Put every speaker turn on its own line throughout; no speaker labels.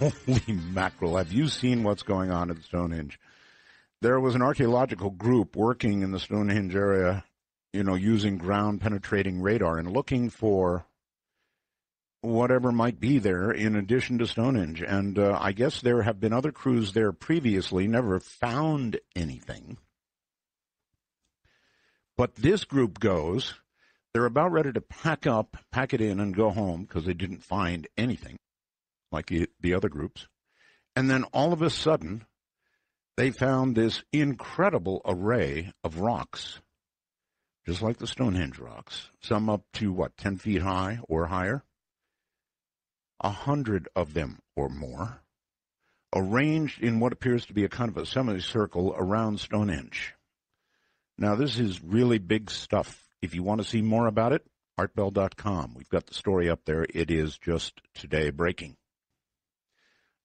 Holy mackerel. Have you seen what's going on at Stonehenge? There was an archaeological group working in the Stonehenge area, using ground-penetrating radar and looking for whatever might be there in addition to Stonehenge. And I guess there have been other crews there previously, never found anything. But this group goes, they're about ready to pack it in, and go home because they didn't find anything like the other groups. And then all of a sudden, they found this incredible array of rocks, just like the Stonehenge rocks, some up to, 10 feet high or higher? 100 of them or more, arranged in what appears to be a kind of a semicircle around Stonehenge. Now, this is really big stuff. If you want to see more about it, artbell.com. We've got the story up there. It is just today breaking.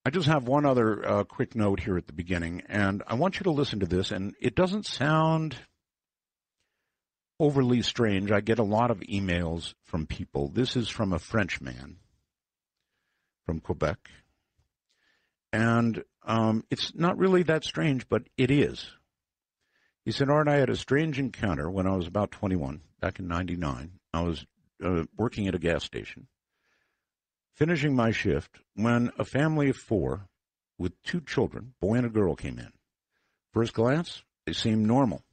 I just have one other quick note here at the beginning, and I want you to listen to this, and it doesn't sound overly strange. I get a lot of emails from people. This is from a French man from Quebec, and it's not really that strange, but it is. He said, Art, I had a strange encounter when I was about 21, back in 99. I was working at a gas station, finishing my shift, when a family of 4 with 2 children, boy and a girl, came in. First glance, they seemed normal,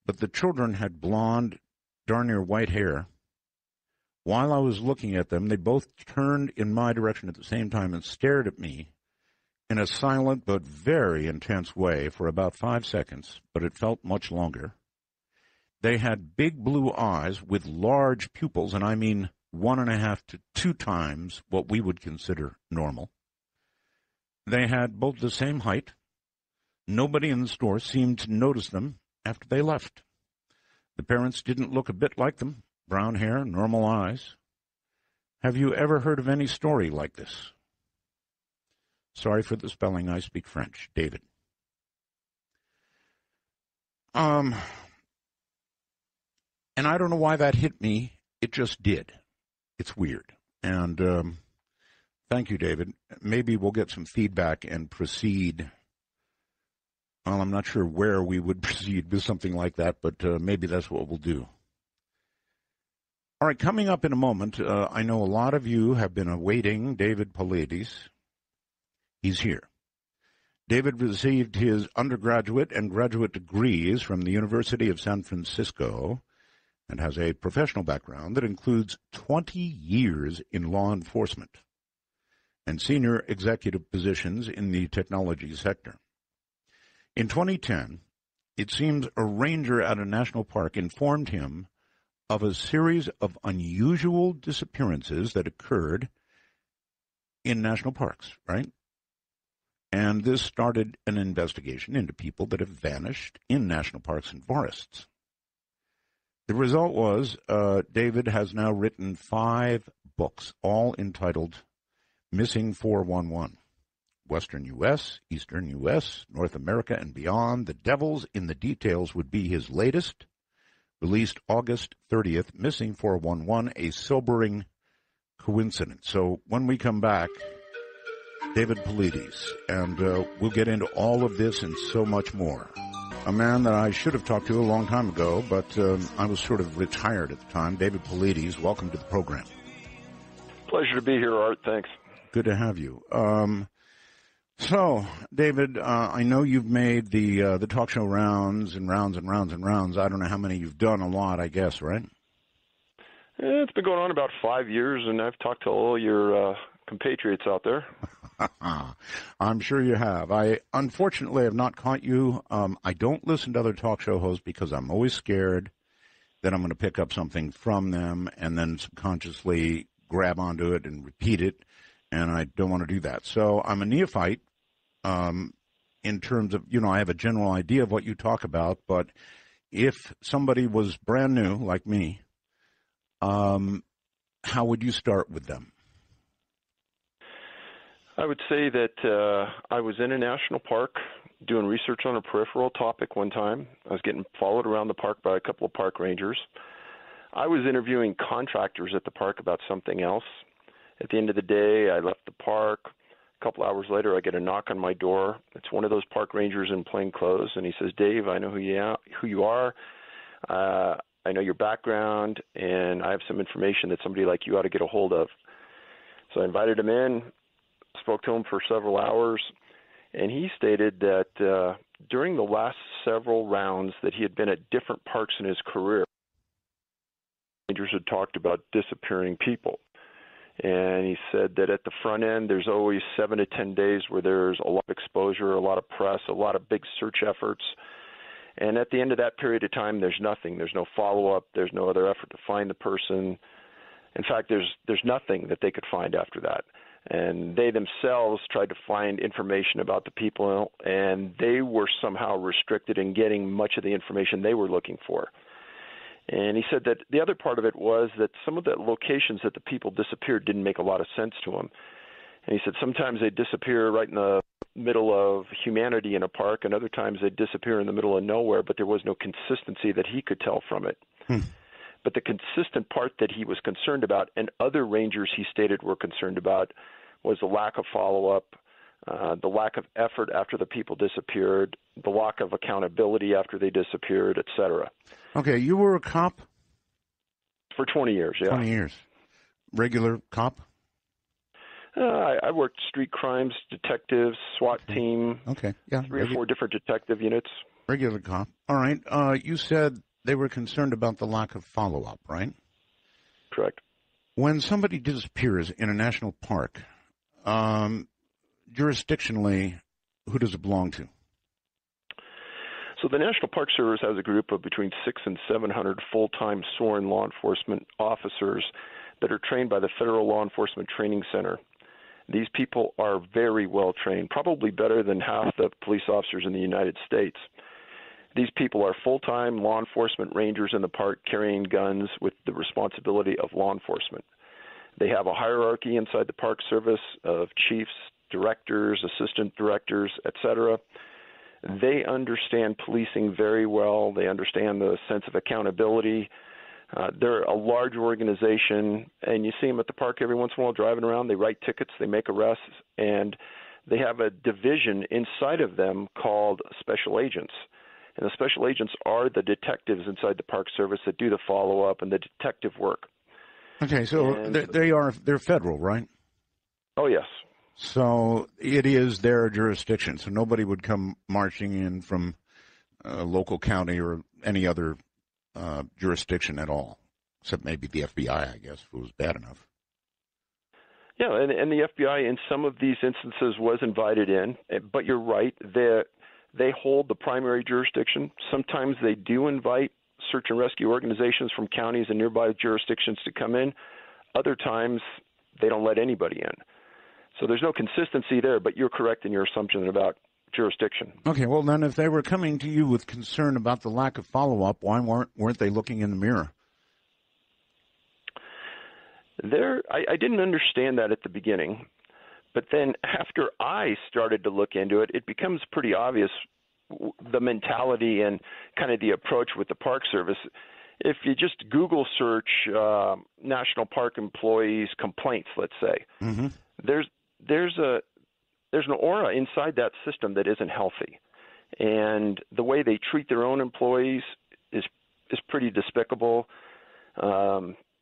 but the children had blonde, darn near white hair. While I was looking at them, they both turned in my direction at the same time and stared at me in a silent but very intense way for about 5 seconds, but it felt much longer. They had big blue eyes with large pupils, and I mean 1.5 to 2 times what we would consider normal. They had both the same height. Nobody in the store seemed to notice them after they left. The parents didn't look a bit like them, brown hair, normal eyes. Have you ever heard of any story like this? Sorry for the spelling, I speak French. David. And I don't know why that hit me. It just did. It's weird. And thank you, David. Maybe we'll get some feedback and proceed. Well, I'm not sure where we would proceed with something like that, but maybe that's what we'll do. All right, coming up in a moment, I know a lot of you have been awaiting David Paulides. He's here. David received his undergraduate and graduate degrees from the University of San Francisco and has a professional background that includes 20 years in law enforcement and senior executive positions in the technology sector. In 2010, it seems a ranger at a national park informed him of a series of unusual disappearances that occurred in national parks, right? And this started an investigation into people that have vanished in national parks and forests. The result was David has now written 5 books, all entitled Missing 411. Western U.S., Eastern U.S., North America, and beyond. The Devil's in the Details would be his latest, released August 30th, Missing 411, a sobering coincidence. So when we come back, David Paulides, and we'll get into all of this and so much more. A man that I should have talked to a long time ago, but I was sort of retired at the time. David Paulides, welcome to the program.
Pleasure to be here, Art. Thanks.
Good to have you. So, David, I know you've made the talk show rounds and rounds and rounds and rounds. I don't know how many you've done. A lot, I guess, right?
It's been going on about 5 years, and I've talked to all your compatriots out there.
I'm sure you have. I unfortunately have not caught you. I don't listen to other talk show hosts because I'm always scared that I'm going to pick up something from them and then subconsciously grab onto it and repeat it, and I don't want to do that. So I'm a neophyte in terms of, I have a general idea of what you talk about, but if somebody was brand new like me, how would you start with them?
I would say that I was in a national park doing research on a peripheral topic one time. I was getting followed around the park by a couple of park rangers. I was interviewing contractors at the park about something else. At the end of the day, I left the park, A couple hours later, I get a knock on my door. It's one of those park rangers in plain clothes, and he says, "Dave, I know who you are. I know your background, and I have some information that somebody like you ought to get a hold of." So I invited him in, spoke to him for several hours, and he stated that during the last several rounds that he had been at different parks in his career, rangers had talked about disappearing people. And he said that at the front end, there's always 7 to 10 days where there's a lot of exposure, a lot of press, a lot of big search efforts. And at the end of that period of time, there's nothing. There's no follow-up. There's no other effort to find the person. In fact, there's nothing that they could find after that. And they themselves tried to find information about the people, and they were somehow restricted in getting much of the information they were looking for. And he said that the other part of it was that some of the locations that the people disappeared didn't make a lot of sense to him. And he said sometimes they'd disappear right in the middle of humanity in a park, and other times they'd disappear in the middle of nowhere, but there was no consistency that he could tell from it. But the consistent part that he was concerned about, and other rangers he stated were concerned about, was the lack of follow-up, the lack of effort after the people disappeared, the lack of accountability after they disappeared, et cetera.
Okay, you were a cop?
For 20 years, yeah.
20 years. Regular cop?
I worked street crimes, detectives, SWAT team,
okay. Yeah,
3 or 4 different detective units.
Regular cop. All right. You said they were concerned about the lack of follow-up, right?
Correct.
When somebody disappears in a national park, jurisdictionally, who does it belong to?
So the National Park Service has a group of between 600 and 700 full-time sworn law enforcement officers that are trained by the Federal Law Enforcement Training Center. These people are very well trained, probably better than half the police officers in the United States. These people are full-time law enforcement rangers in the park carrying guns with the responsibility of law enforcement. They have a hierarchy inside the Park Service of chiefs, directors, assistant directors, etc. They understand policing very well. They understand the sense of accountability. They're a large organization, and you see them at the park every once in a while driving around. They write tickets, they make arrests, and they have a division inside of them called special agents. And the special agents are the detectives inside the Park Service that do the follow-up and the detective work.
Okay, so they're federal, right?
Oh, yes.
So it is their jurisdiction. So nobody would come marching in from a local county or any other jurisdiction at all, except maybe the FBI, I guess, if it was bad enough.
Yeah, and the FBI in some of these instances was invited in, but you're right, they hold the primary jurisdiction. Sometimes they do invite search and rescue organizations from counties and nearby jurisdictions to come in. Other times, they don't let anybody in. So there's no consistency there, but you're correct in your assumption about jurisdiction. Okay,
well, then if they were coming to you with concern about the lack of follow-up, why weren't they looking in the mirror?
I didn't understand that at the beginning, but then after I started to look into it, it becomes pretty obvious the mentality and kind of the approach with the Park Service. If you just Google search National Park employees complaints, let's say, there's an aura inside that system that isn't healthy, and the way they treat their own employees is pretty despicable.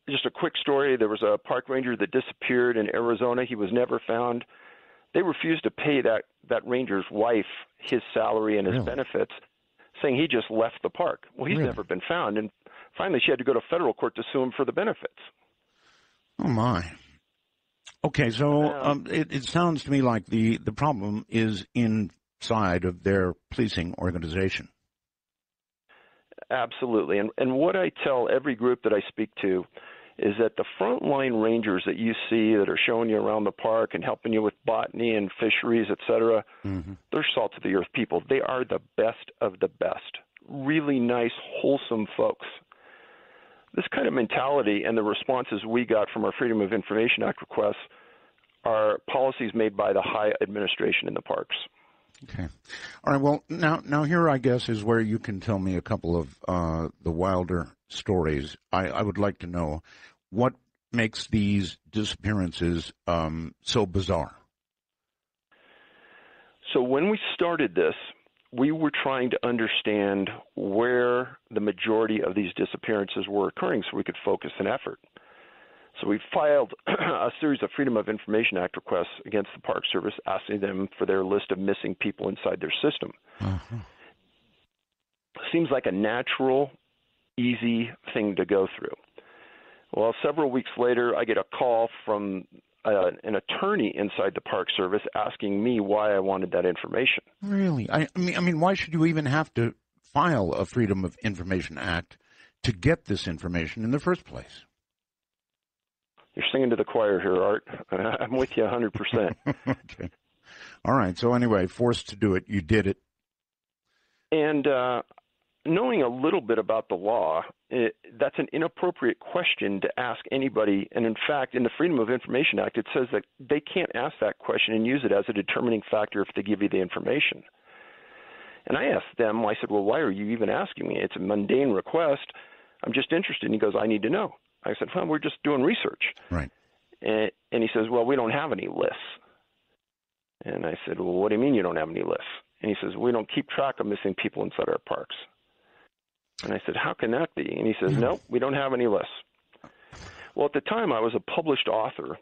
Just a quick story: there was a park ranger that disappeared in Arizona. He was never found. They refused to pay that ranger's wife his salary and his benefits, saying he just left the park. Well, he's never been found, and finally she had to go to federal court to sue him for the benefits.
Oh, my. Okay, so it sounds to me like the problem is inside of their policing organization.
Absolutely. And what I tell every group that I speak to is that the frontline rangers that you see that are showing you around the park and helping you with botany and fisheries, et cetera, they're salt of the earth people. They are the best of the best. Really nice, wholesome folks. This kind of mentality and the responses we got from our Freedom of Information Act requests are policies made by the high administration in the parks.
Okay. All right. Well, now here, I guess, is where you can tell me a couple of the wilder stories. I would like to know what makes these disappearances so bizarre.
So when we started this, we were trying to understand where the majority of these disappearances were occurring so we could focus an effort. So we filed a series of Freedom of Information Act requests against the Park Service, asking them for their list of missing people inside their system. Uh-huh. Seems like a natural, easy thing to go through. Well, several weeks later, I get a call from an attorney inside the Park Service asking me why I wanted that information.
Really? I mean, why should you even have to file a Freedom of Information Act to get this information in the first place?
You're singing to the choir here, Art. I'm with you 100%.
Okay. All right. So anyway, forced to do it. You did it.
And knowing a little bit about the law, that's an inappropriate question to ask anybody. And in fact, in the Freedom of Information Act, it says that they can't ask that question and use it as a determining factor if they give you the information. And I asked them, I said, well, why are you even asking me? It's a mundane request. I'm just interested. And he goes, I need to know. I said, well, we're just doing research.
Right.
And he says, well, we don't have any lists. And I said, well, what do you mean you don't have any lists? And he says, we don't keep track of missing people inside our parks. And I said, how can that be? And he says, no, we don't have any lists. Well, at the time, I was a published author.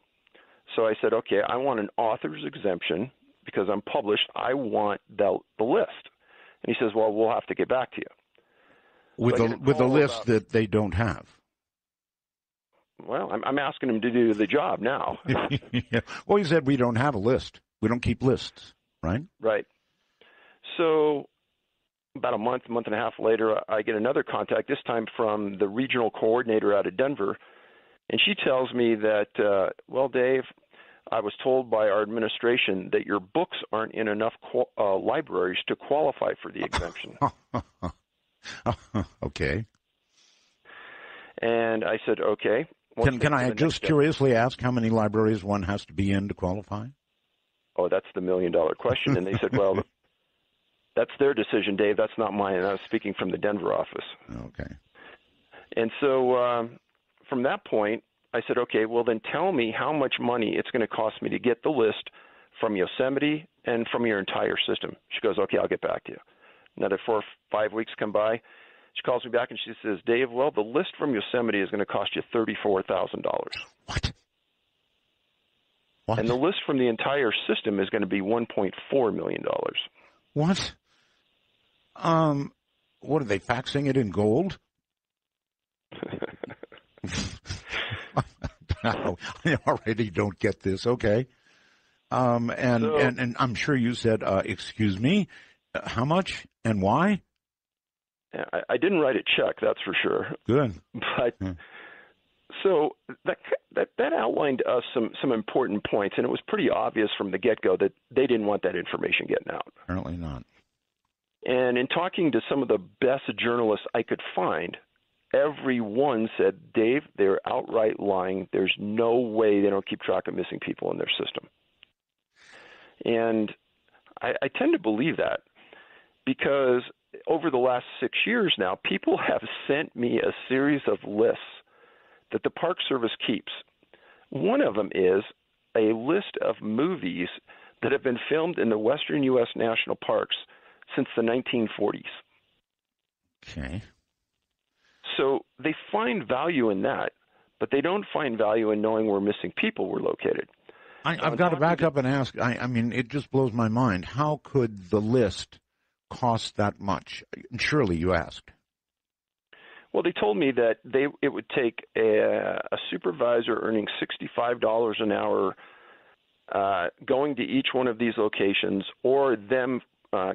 So I said, okay, I want an author's exemption because I'm published. I want the list. And he says, well, we'll have to get back to you.
With a list that they don't have.
Well, I'm asking him to do the job now.
Yeah. Well, he said we don't have a list. We don't keep lists, right?
Right. So about a month and a half later, I get another contact, this time from the regional coordinator out of Denver. And she tells me that, well, Dave, I was told by our administration that your books aren't in enough libraries to qualify for the exemption.
Okay.
And I said, okay.
Can I just curiously ask how many libraries one has to be in to qualify?
Oh, that's the million-dollar question. And they said, well, that's their decision, Dave. That's not mine. And I was speaking from the Denver office.
Okay.
And so from that point, I said, okay, well, then tell me how much money it's going to cost me to get the list from Yosemite and from your entire system. She goes, okay, I'll get back to you. Another 4 or 5 weeks come by. She calls me back and she says, Dave, well, the list from Yosemite is going to cost you $34,000.
What?
And the list from the entire system is going to be $1.4 million.
What? What are they faxing it in gold? I already don't get this. Okay. And I'm sure you said, excuse me, how much and why?
I didn't write a check, that's for sure.
Good.
But so that outlined to us some important points, and it was pretty obvious from the get-go that they didn't want that information getting out.
Apparently not.
And in talking to some of the best journalists I could find, everyone said, Dave, they're outright lying. There's no way they don't keep track of missing people in their system. And I tend to believe that because over the last 6 years now, people have sent me a series of lists that the Park Service keeps. One of them is a list of movies that have been filmed in the western U.S. national parks since the 1940s.
Okay.
So they find value in that, but they don't find value in knowing where missing people were located.
I've got to back up and ask, I mean, it just blows my mind. How could the list cost that much? Surely you asked.
Well, they told me that it would take a supervisor earning $65 an hour going to each one of these locations, or them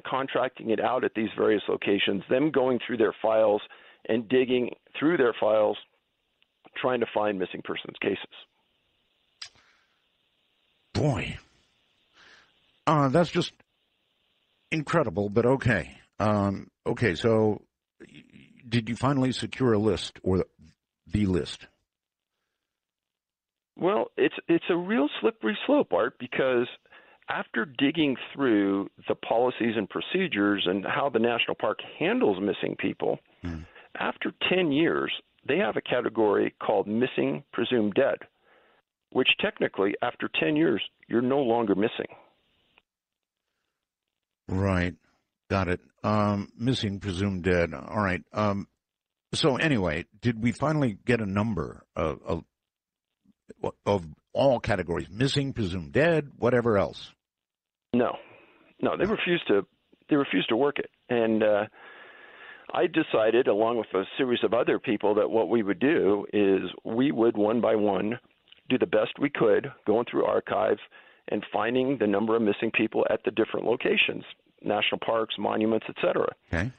contracting it out at these various locations, them going through their files and digging through their files, trying to find missing persons cases.
Boy, that's just incredible, but okay. Okay, so did you finally secure a list or the list?
Well, it's a real slippery slope, Art, because after digging through the policies and procedures and how the national park handles missing people, after 10 years, they have a category called missing presumed dead, which technically, after 10 years, you're no longer missing.
Right. Got it. Missing, presumed dead. All right. So anyway, did we finally get a number of all categories? Missing, presumed dead, whatever else?
No, no, they
No.
refused to. They refused to work it, and I decided, along with a series of other people, that what we would do is we would one by one do the best we could, going through archives and finding the number of missing people at the different locations, national parks, monuments, etc.
Okay.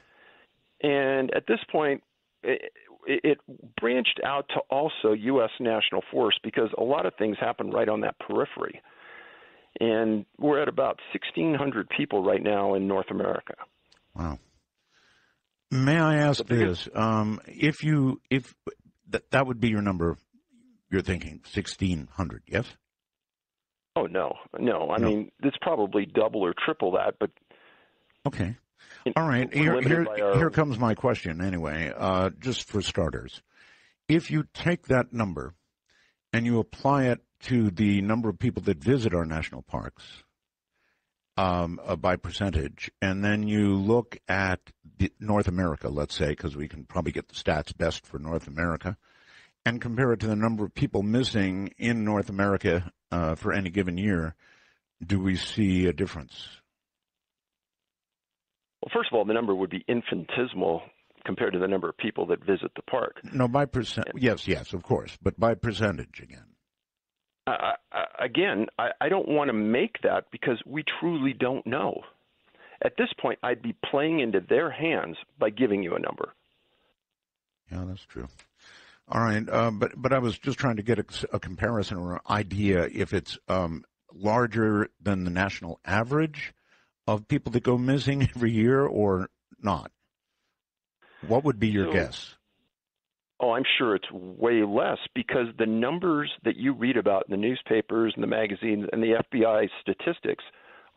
And at this point, it branched out to also U.S. National Forest because a lot of things happen right on that periphery. And we're at about 1,600 people right now in North America.
Wow. May I ask this? If that would be your number, you're thinking 1,600, yes?
Oh, no, no. I
No.
mean, it's probably double or triple that, but
Okay. All right.
we're limited by our.
Here comes my question anyway, just for starters. If you take that number and you apply it to the number of people that visit our national parks by percentage, and then you look at North America, let's say, because we can probably get the stats best for North America, and compare it to the number of people missing in North America for any given year, do we see a difference?
Well, first of all, the number would be infinitesimal compared to the number of people that visit the park.
No, by percent. Yes, yes, of course, but by percentage again.
I don't want to make that because we truly don't know. At this point, I'd be playing into their hands by giving you a number.
Yeah, that's true. All right, but I was just trying to get a comparison or an idea if it's larger than the national average of people that go missing every year or not. What would be your guess?
Oh, I'm sure it's way less because the numbers that you read about in the newspapers and the magazines and the FBI statistics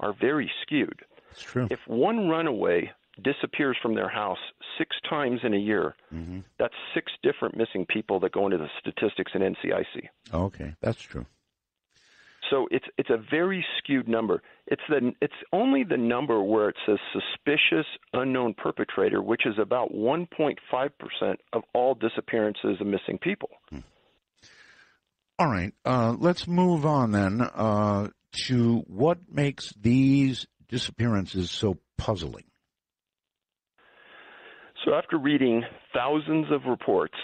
are very skewed.
It's true.
If one runaway disappears from their house 6 times in a year, that's 6 different missing people that go into the statistics in NCIC.
Okay, that's true.
So it's a very skewed number. It's only the number where it says suspicious unknown perpetrator, which is about 1.5% of all disappearances of missing people.
All right, let's move on then to what makes these disappearances so puzzling.
So after reading thousands of reports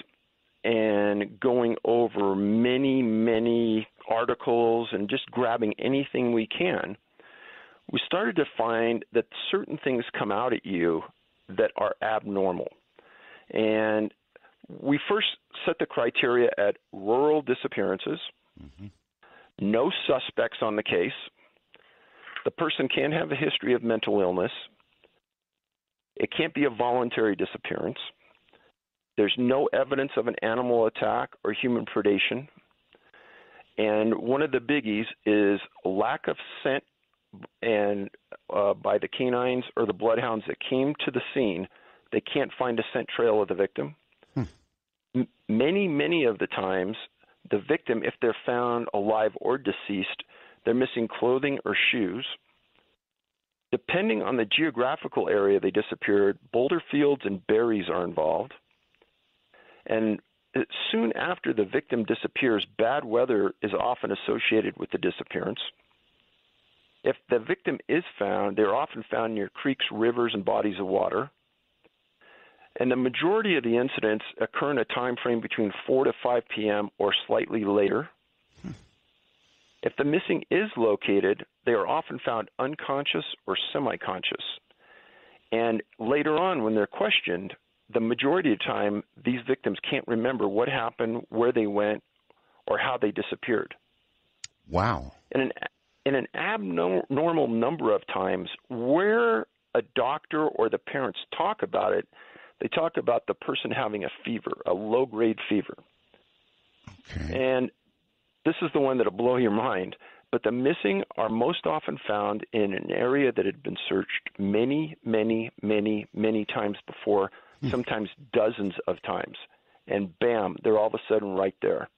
and going over many, many articles and just grabbing anything we can, we started to find that certain things come out at you that are abnormal. And we first set the criteria at rural disappearances, no suspects on the case, the person can't have a history of mental illness, it can't be a voluntary disappearance, there's no evidence of an animal attack or human predation, and one of the biggies is lack of scent and by the canines or the bloodhounds that came to the scene. They can't find a scent trail of the victim. Many of the times, the victim, if they're found alive or deceased, they're missing clothing or shoes. Depending on the geographical area they disappeared, boulder fields and berries are involved. And soon after the victim disappears, bad weather is often associated with the disappearance. If the victim is found, they're often found near creeks, rivers, and bodies of water. And the majority of the incidents occur in a time frame between 4 to 5 p.m. or slightly later. If the missing is located, they are often found unconscious or semi-conscious. And later on, when they're questioned, the majority of the time, these victims can't remember what happened, where they went, or how they disappeared.
Wow.
In an abnormal number of times, where a doctor or the parents talk about it, they talk about the person having a fever, a low-grade fever.
Okay.
And this is the one that will blow your mind. But the missing are most often found in an area that had been searched many times before, sometimes dozens of times. And bam, they're all of a sudden right there.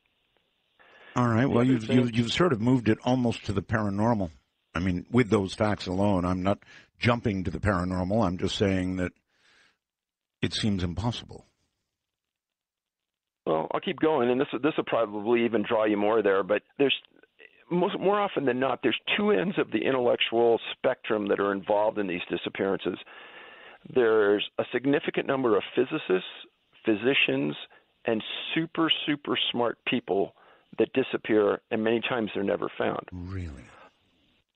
All right. Well, you've sort of moved it almost to the paranormal. I mean, with those facts alone, I'm not jumping to the paranormal. I'm just saying that it seems impossible.
Well, I'll keep going, and this will probably even draw you more there. But there's more often than not, there's two ends of the intellectual spectrum that are involved in these disappearances. There's a significant number of physicists, physicians, and super smart people that disappear, and many times they're never found.
Really?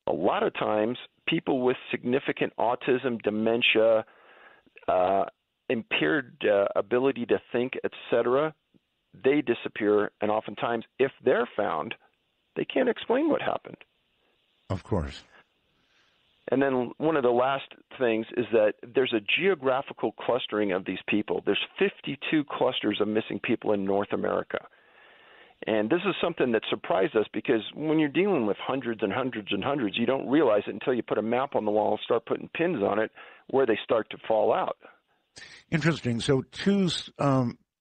A lot of times, people with significant autism, dementia, impaired ability to think, etc., they disappear, and oftentimes, if they're found, they can't explain what happened.
Of course.
And then one of the last things is that there's a geographical clustering of these people. There's 52 clusters of missing people in North America. And this is something that surprised us because when you're dealing with hundreds and hundreds and hundreds, you don't realize it until you put a map on the wall and start putting pins on it where they start to fall out.
Interesting. So two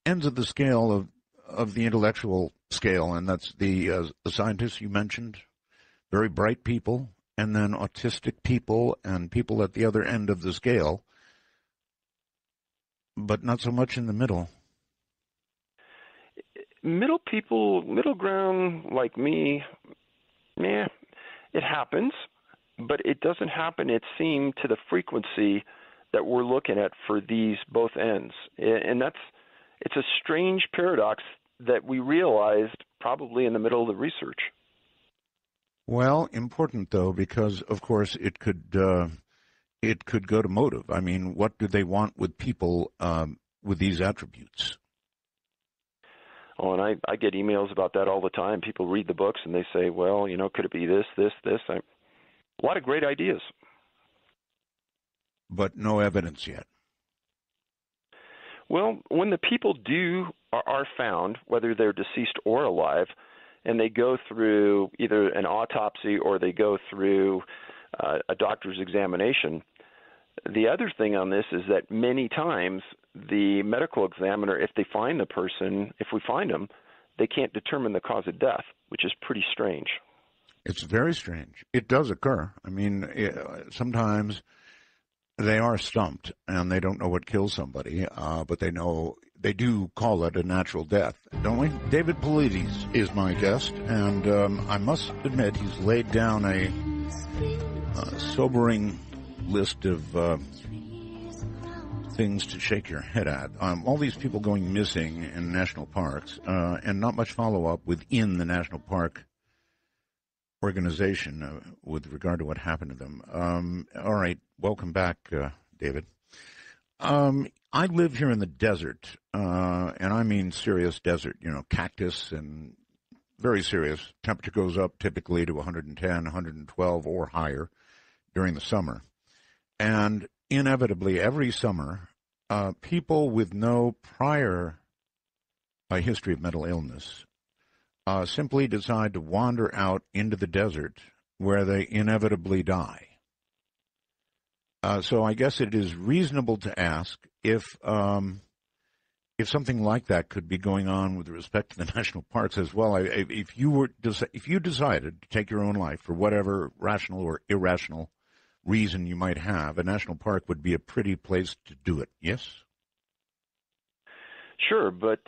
ends of the scale of the intellectual scale, and that's the scientists you mentioned, very bright people, and then autistic people and people at the other end of the scale, but not so much in the middle.
Middle people, middle ground like me, it happens, but it doesn't happen, it seemed, to the frequency that we're looking at for these both ends. And it's a strange paradox that we realized probably in the middle of the research.
Well, important though, because of course it could go to motive. I mean, what do they want with people with these attributes?
Oh, and I get emails about that all the time. People read the books and they say, well, could it be this, this, this? A lot of great ideas.
But no evidence yet.
Well, when the people are found, whether they're deceased or alive, and they go through either an autopsy or they go through a doctor's examination, the other thing on this is that many times the medical examiner, if we find them, they can't determine the cause of death, which is pretty strange.
It's very strange. It does occur. I mean, sometimes they are stumped and they don't know what kills somebody, but they do call it a natural death, don't we? David Paulides is my guest, and I must admit he's laid down a sobering list of things to shake your head at. All these people going missing in national parks, and not much follow-up within the national park organization with regard to what happened to them. All right, welcome back, David. I live here in the desert, and I mean serious desert, cactus and very serious. Temperature goes up typically to 110, 112 or higher during the summer. And inevitably, every summer, people with no prior history of mental illness simply decide to wander out into the desert where they inevitably die. So I guess it is reasonable to ask if something like that could be going on with respect to the national parks as well. If you decided to take your own life for whatever rational or irrational reason you might have, a national park would be a pretty place to do it. Yes?
Sure, but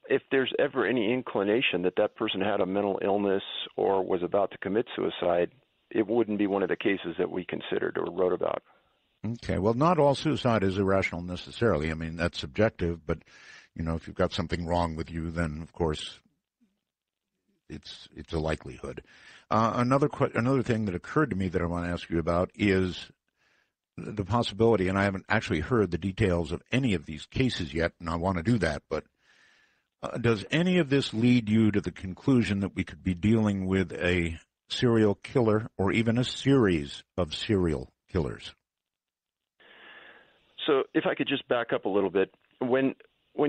if there's ever any inclination that person had a mental illness or was about to commit suicide, it wouldn't be one of the cases that we considered or wrote about.
Okay, well, not all suicide is irrational necessarily. I mean, that's subjective, but, if you've got something wrong with you, then, of course, it's a likelihood. Another thing that occurred to me that I want to ask you about is the possibility, and I haven't actually heard the details of any of these cases yet, and I want to do that, but does any of this lead you to the conclusion that we could be dealing with a serial killer or even a series of serial killers?
So if I could just back up a little bit, when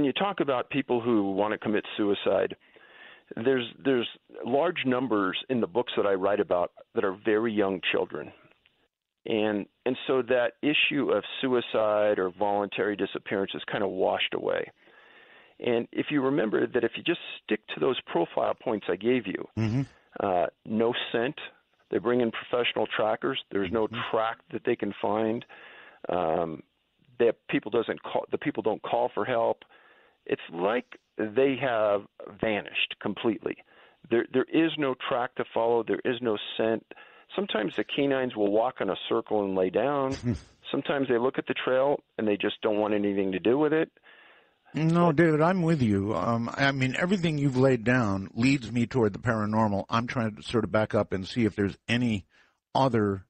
you talk about people who want to commit suicide, there's large numbers in the books that I write about that are very young children. And so that issue of suicide or voluntary disappearance is kind of washed away. And if you remember that if you just stick to those profile points I gave you, no scent, They bring in professional trackers. There's no track that they can find. The people don't call for help. It's like they have vanished completely. There is no track to follow. There is no scent. Sometimes the canines will walk in a circle and lay down. Sometimes they look at the trail and they just don't want anything to do with it.
No, David, I'm with you. I mean, everything you've laid down leads me toward the paranormal. I'm trying to sort of back up and see if there's any other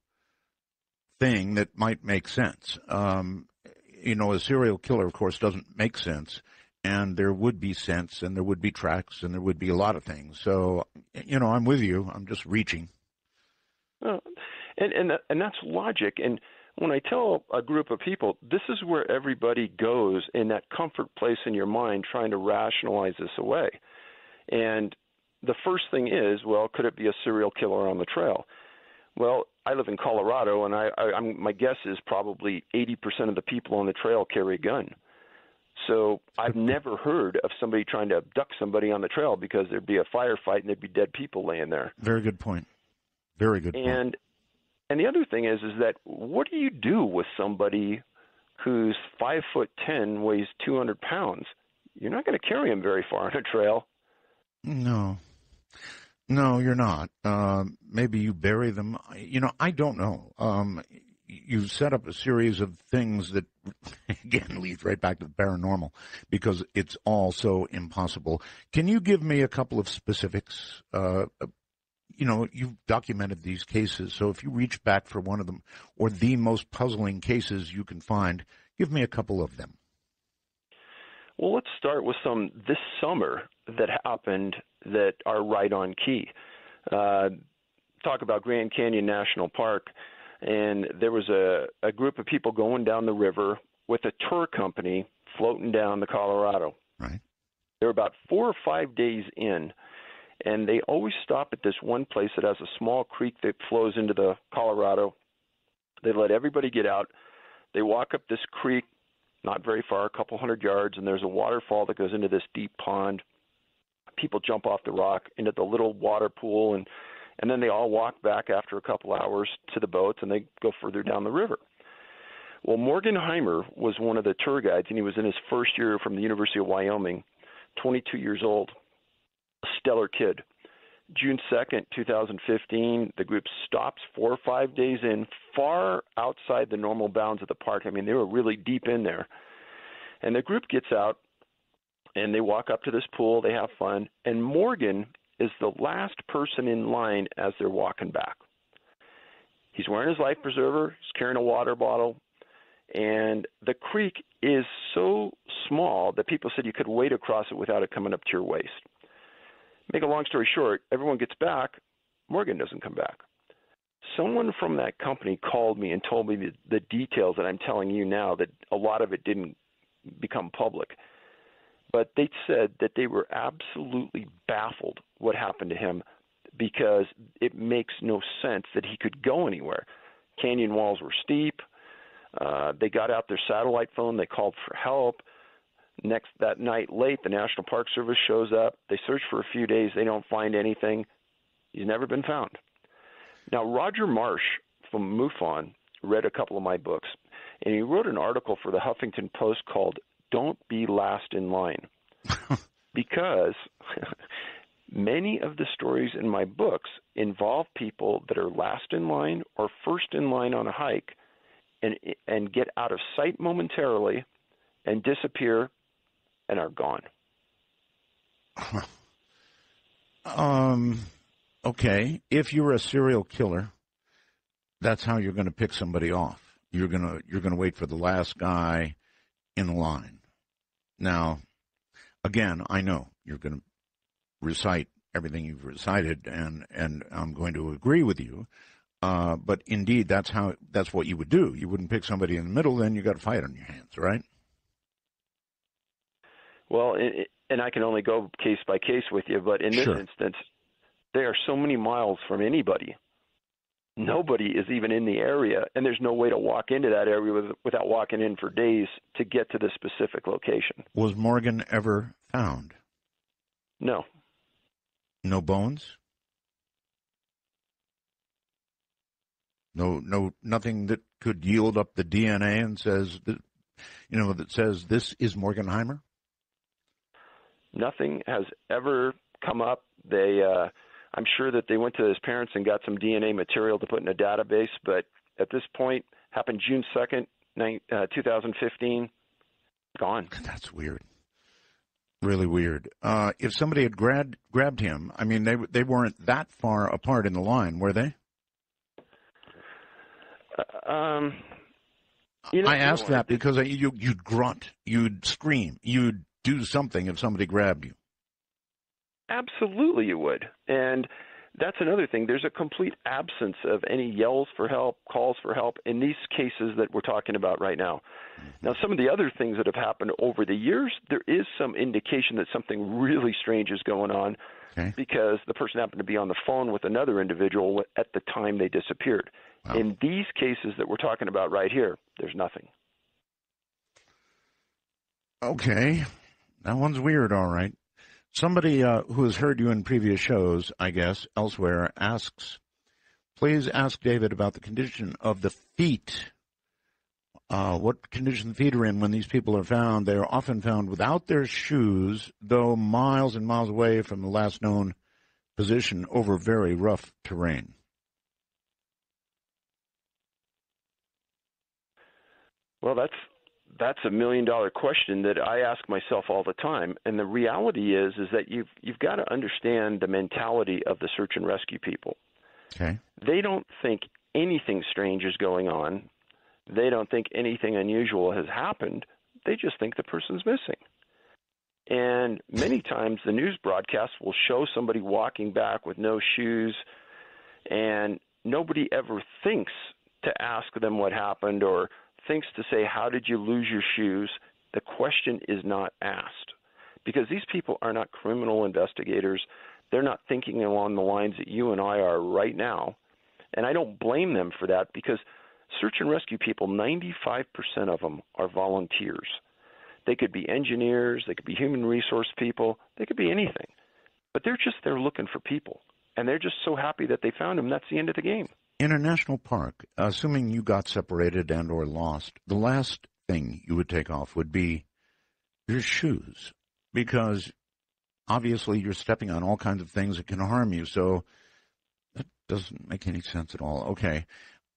thing that might make sense. A serial killer, of course, doesn't make sense. And there would be sense, and there would be tracks, and there would be a lot of things. So, I'm with you. I'm just reaching.
And that's logic. And when I tell a group of people, this is where everybody goes in that comfort place in your mind trying to rationalize this away. And the first thing is, well, could it be a serial killer on the trail? Well, I live in Colorado, and my guess is probably 80% of the people on the trail carry a gun. So I've never heard of somebody trying to abduct somebody on the trail because there'd be a firefight and there'd be dead people laying there.
Very good point. Very good point.
And the other thing is that what do you do with somebody who's 5'10", weighs 200 pounds? You're not going to carry him very far on a trail.
No, you're not. Maybe you bury them. I don't know. You set up a series of things that, again, leads right back to the paranormal because it's all so impossible. Can you give me a couple of specifics? You've documented these cases, so if you reach back for one of them or the most puzzling cases you can find, give me a couple of them.
Well, let's start with some this summer that happened that are right on key. Talk about Grand Canyon National Park, and there was a group of people going down the river with a tour company floating down the Colorado.
Right.
They're about 4 or 5 days in, and they always stop at this one place that has a small creek that flows into the Colorado. They let everybody get out. They walk up this creek, not very far, a couple hundred yards, and there's a waterfall that goes into this deep pond. People jump off the rock into the little water pool, and then they all walk back after a couple hours to the boats, and they go further down the river. Well, Morgan Heimer was one of the tour guides, and he was in his first year from the University of Wyoming, 22 years old. A stellar kid. June 2nd, 2015, the group stops 4 or 5 days in, far outside the normal bounds of the park. I mean, they were really deep in there. And the group gets out, and they walk up to this pool. They have fun. And Morgan is the last person in line as they're walking back. He's wearing his life preserver. He's carrying a water bottle. And the creek is so small that people said you could wade across it without it coming up to your waist. Make a long story short, everyone gets back. Morgan doesn't come back. Someone from that company called me and told me the details that I'm telling you now, that a lot of it didn't become public. But they said that they were absolutely baffled what happened to him because it makes no sense that he could go anywhere. Canyon walls were steep. They got out their satellite phone. They called for help. That night late, the National Park Service shows up. They search for a few days. They don't find anything. He's never been found. Now, Roger Marsh from MUFON read a couple of my books, and he wrote an article for the Huffington Post called "Don't Be Last in Line," because many of the stories in my books involve people that are last in line or first in line on a hike and get out of sight momentarily and disappear and are gone.
Okay. If you're a serial killer, that's how you're going to pick somebody off. You're going to wait for the last guy in line. Now, again, I know you're going to recite everything you've recited, and I'm going to agree with you. But indeed, that's what you would do. You wouldn't pick somebody in the middle, then you got a fight on your hands, right?
Well, and I can only go case by case with you, but in this instance, they are so many miles from anybody. Nobody is even in the area, and there's no way to walk into that area without walking in for days to get to the specific location.
Was Morgan ever found?
No.
No bones? Nothing that could yield up the DNA and says that, that says this is Morgenheimer?
Nothing has ever come up. I'm sure that they went to his parents and got some DNA material to put in a database, but at this point, happened June 2nd, 2015, gone.
That's weird. Really weird. If somebody had grabbed him, I mean, they weren't that far apart in the line, were they? I asked that because you'd grunt, you'd scream, you'd do something if somebody grabbed you.
Absolutely you would. And that's another thing. There's a complete absence of any yells for help, calls for help in these cases that we're talking about right now. Mm-hmm. Now, some of the other things that have happened over the years, there is some indication that something really strange is going on because the person happened to be on the phone with another individual at the time they disappeared. Wow. In these cases that we're talking about right here, there's nothing.
Okay. That one's weird, all right. Somebody who has heard you in previous shows, I guess, elsewhere, asks, please ask David about the condition of the feet. What condition the feet are in when these people are found. They are often found without their shoes, though miles and miles away from the last known position over very rough terrain.
Well, that's $1 million question that I ask myself all the time. And the reality is that you've got to understand the mentality of the search and rescue people.
Okay.
They don't think anything strange is going on. They don't think anything unusual has happened. They just think the person's missing. And many times the news broadcasts will show somebody walking back with no shoes, and nobody ever thinks to ask them what happened or thinks to say, how did you lose your shoes? The question is not asked because these people are not criminal investigators. They're not thinking along the lines that you and I are right now. And I don't blame them for that because search and rescue people, 95% of them are volunteers. They could be engineers, they could be human resource people, they could be anything. But they're just there looking for people. And they're just so happy that they found them. That's the end of the game.
In a national park, assuming you got separated and or lost, the last thing you would take off would be your shoes, because obviously you're stepping on all kinds of things that can harm you. So that doesn't make any sense at all. Okay.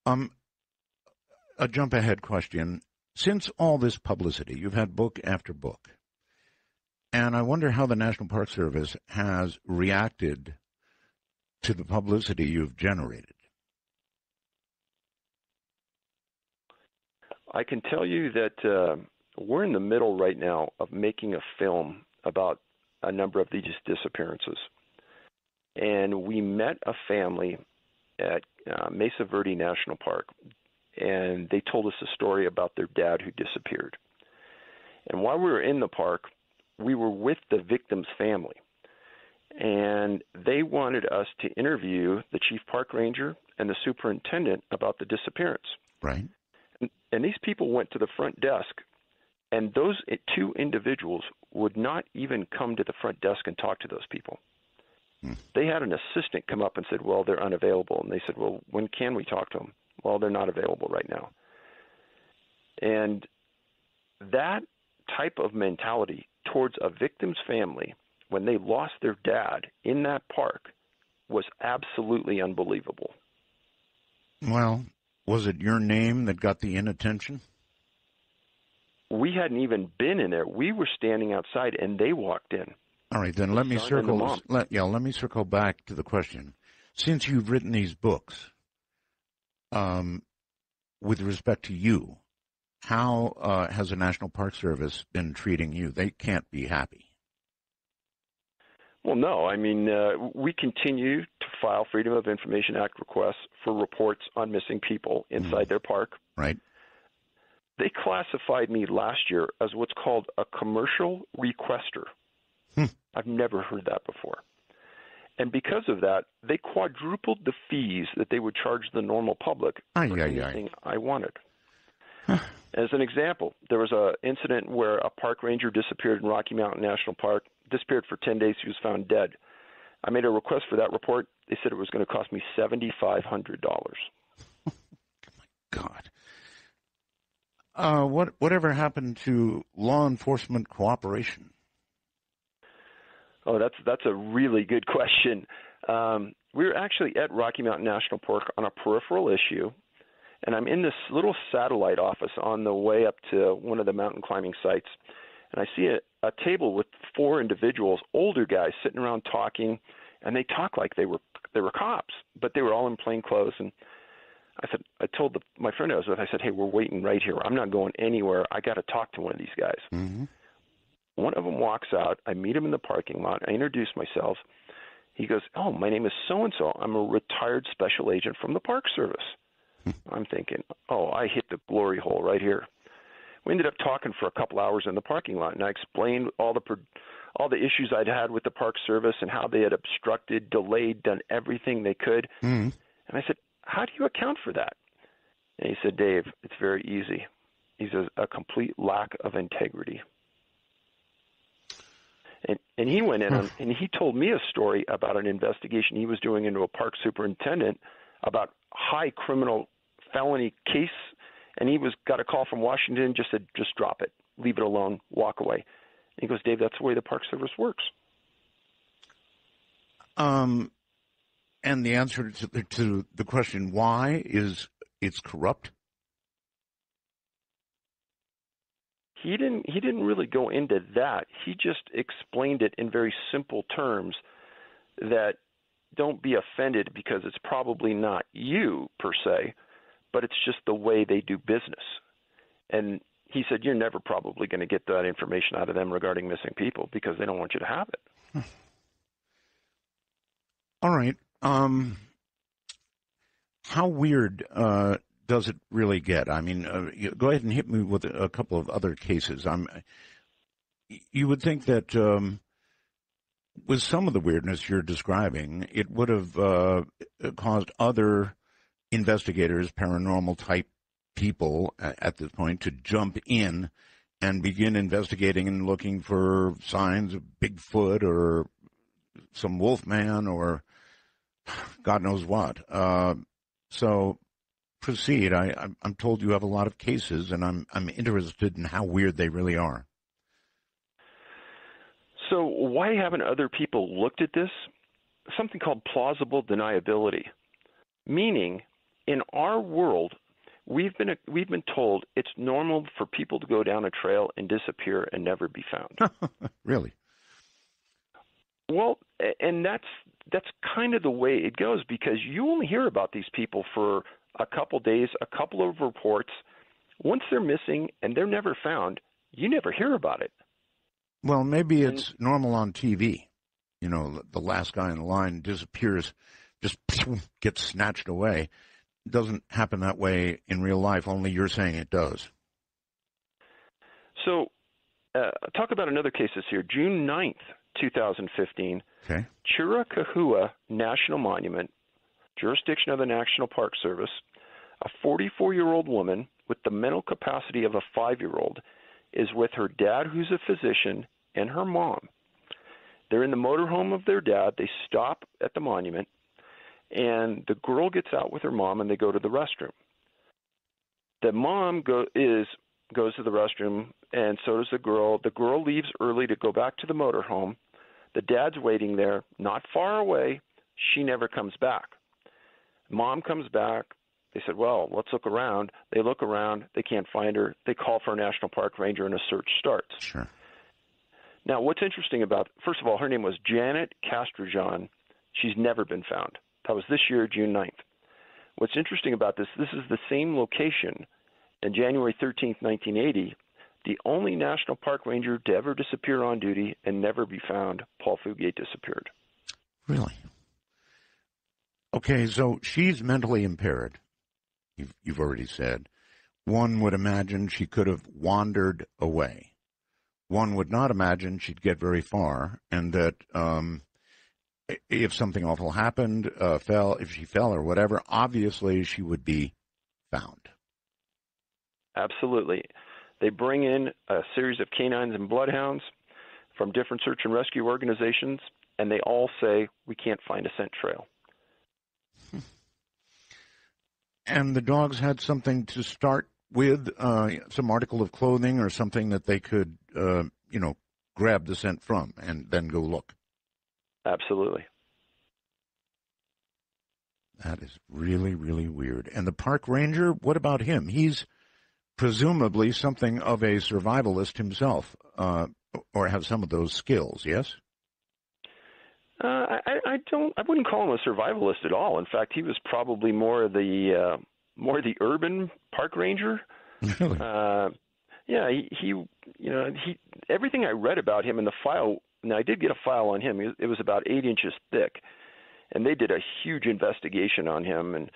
A jump ahead question. Since all this publicity, you've had book after book, and I wonder how the National Park Service has reacted to the publicity you've generated.
I can tell you that we're in the middle right now of making a film about a number of these disappearances. And we met a family at Mesa Verde National Park, and they told us a story about their dad who disappeared. And while we were in the park, we were with the victim's family. And they wanted us to interview the chief park ranger and the superintendent about the disappearance.
Right.
And these people went to the front desk, and those two individuals would not even come to the front desk and talk to those people. They had an assistant come up and said, well, they're unavailable. And they said, well, when can we talk to them? Well, they're not available right now. And that type of mentality towards a victim's family when they lost their dad in that park was absolutely unbelievable.
Well, was it your name that got the inattention?
We hadn't even been in there. We were standing outside, and they walked in.
All right, then let me circle back to the question. Since you've written these books, with respect to you, how has the National Park Service been treating you? They can't be happy.
Well, no. I mean, we continue to file Freedom of Information Act requests for reports on missing people inside their park.
Right.
They classified me last year as what's called a commercial requester. I've never heard that before. And because of that, they quadrupled the fees that they would charge the normal public for anything I wanted. As an example, there was an incident where a park ranger disappeared in Rocky Mountain National Park, disappeared for 10 days. He was found dead. I made a request for that report. They said it was going to cost me $7,500.
Whatever happened to law enforcement cooperation?
Oh, that's a really good question. We were actually at Rocky Mountain National Park on a peripheral issue, and I'm in this little satellite office on the way up to one of the mountain climbing sites, and I see a table with 4 individuals, older guys, sitting around talking, and they talk like they were cops, but they were all in plain clothes. And I told my friend I was with, I said, hey, we're waiting right here. I'm not going anywhere. I got to talk to one of these guys.
Mm-hmm.
One of them walks out. I meet him in the parking lot. I introduce myself. He goes, oh, my name is so-and-so. I'm a retired special agent from the Park Service. I'm thinking, oh, I hit the glory hole right here. We ended up talking for a couple hours in the parking lot, and I explained all the issues I'd had with the Park Service and how they had obstructed, delayed, done everything they could.
Mm-hmm.
And I said, how do you account for that? And he said, Dave, it's very easy. He says, a complete lack of integrity. And he went in and he told me a story about an investigation he was doing into a park superintendent about high criminal felony case, and he got a call from Washington, just said, just drop it, leave it alone, walk away. And he goes, Dave, that's the way the Park Service works.
And the answer to the question why is it's corrupt.
He didn't really go into that. He just explained it in very simple terms that don't be offended because it's probably not you per se, but it's just the way they do business. And he said, you're never probably going to get that information out of them regarding missing people because they don't want you to have it.
All right. How weird does it really get? I mean, go ahead and hit me with a couple of other cases. You would think that with some of the weirdness you're describing, it would have caused other investigators, paranormal type people at this point, to jump in and begin investigating and looking for signs of Bigfoot or some Wolfman or God knows what. So proceed. I'm told you have a lot of cases, and I'm interested in how weird they really are.
So why haven't other people looked at this? Something called plausible deniability, meaning in our world, we've been told it's normal for people to go down a trail and disappear and never be found.
Really?
Well, and that's kind of the way it goes because you only hear about these people for a couple days, a couple of reports. Once they're missing and they're never found, you never hear about it.
Well, maybe it's normal on TV. You know, the last guy in the line disappears, just gets snatched away. It doesn't happen that way in real life, only you're saying it does.
So talk about another case this year. June 9th, 2015,
okay.
Chiricahua National Monument, jurisdiction of the National Park Service, a 44-year-old woman with the mental capacity of a 5-year-old is with her dad, who's a physician, and her mom. They're in the motorhome of their dad. They stop at the monument, and the girl gets out with her mom, and they go to the restroom. The mom goes to the restroom, and so does the girl. The girl leaves early to go back to the motorhome. The dad's waiting there, not far away. She never comes back. Mom comes back. They said, well, let's look around. They look around. They can't find her. They call for a National Park Ranger, and a search starts.
Sure.
Now, what's interesting about, first of all, her name was Janet Castrojan. She's never been found. That was this year, June 9th. What's interesting about this is the same location. On January 13th, 1980, the only National Park Ranger to ever disappear on duty and never be found, Paul Fugate, disappeared.
Really? Okay, so she's mentally impaired, you've already said. One would imagine she could have wandered away. One would not imagine she'd get very far, and that if something awful happened, if she fell or whatever, obviously she would be found.
Absolutely. They bring in a series of canines and bloodhounds from different search and rescue organizations, and they all say, we can't find a scent trail.
And the dogs had something to start with some article of clothing or something that they could, grab the scent from and then go look?
Absolutely.
That is really, really weird. And the park ranger, what about him? He's presumably something of a survivalist himself, or have some of those skills, yes?
I wouldn't call him a survivalist at all. In fact, he was probably more the urban park ranger.
Really?
Yeah, he everything I read about him in the file. Now I did get a file on him. It was about 8 inches thick, and they did a huge investigation on him. And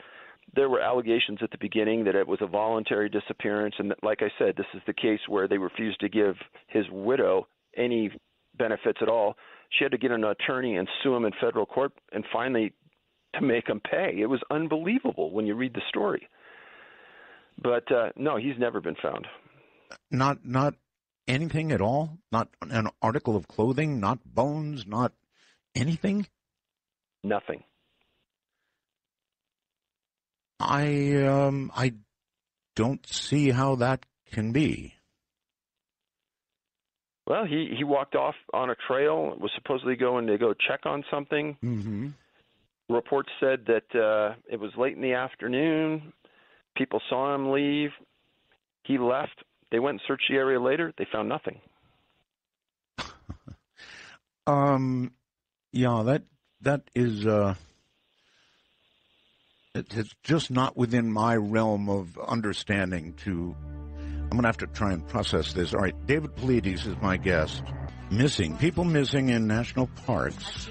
there were allegations at the beginning that it was a voluntary disappearance, and that, like I said, this is the case where they refused to give his widow any benefits at all. She had to get an attorney and sue him in federal court, and finally to make him pay. It was unbelievable when you read the story. But no, he's never been found.
Not anything at all? Not an article of clothing? Not bones? Not anything?
Nothing.
I don't see how that can be.
Well, he walked off on a trail, was supposedly going to go check on something.
Mm-hmm.
Reports said that it was late in the afternoon. People saw him leave. He left. They went and searched the area later. They found nothing.
Yeah, that is it's just not within my realm of understanding. I'm going to have to try and process this. All right, David Paulides is my guest. People missing in national parks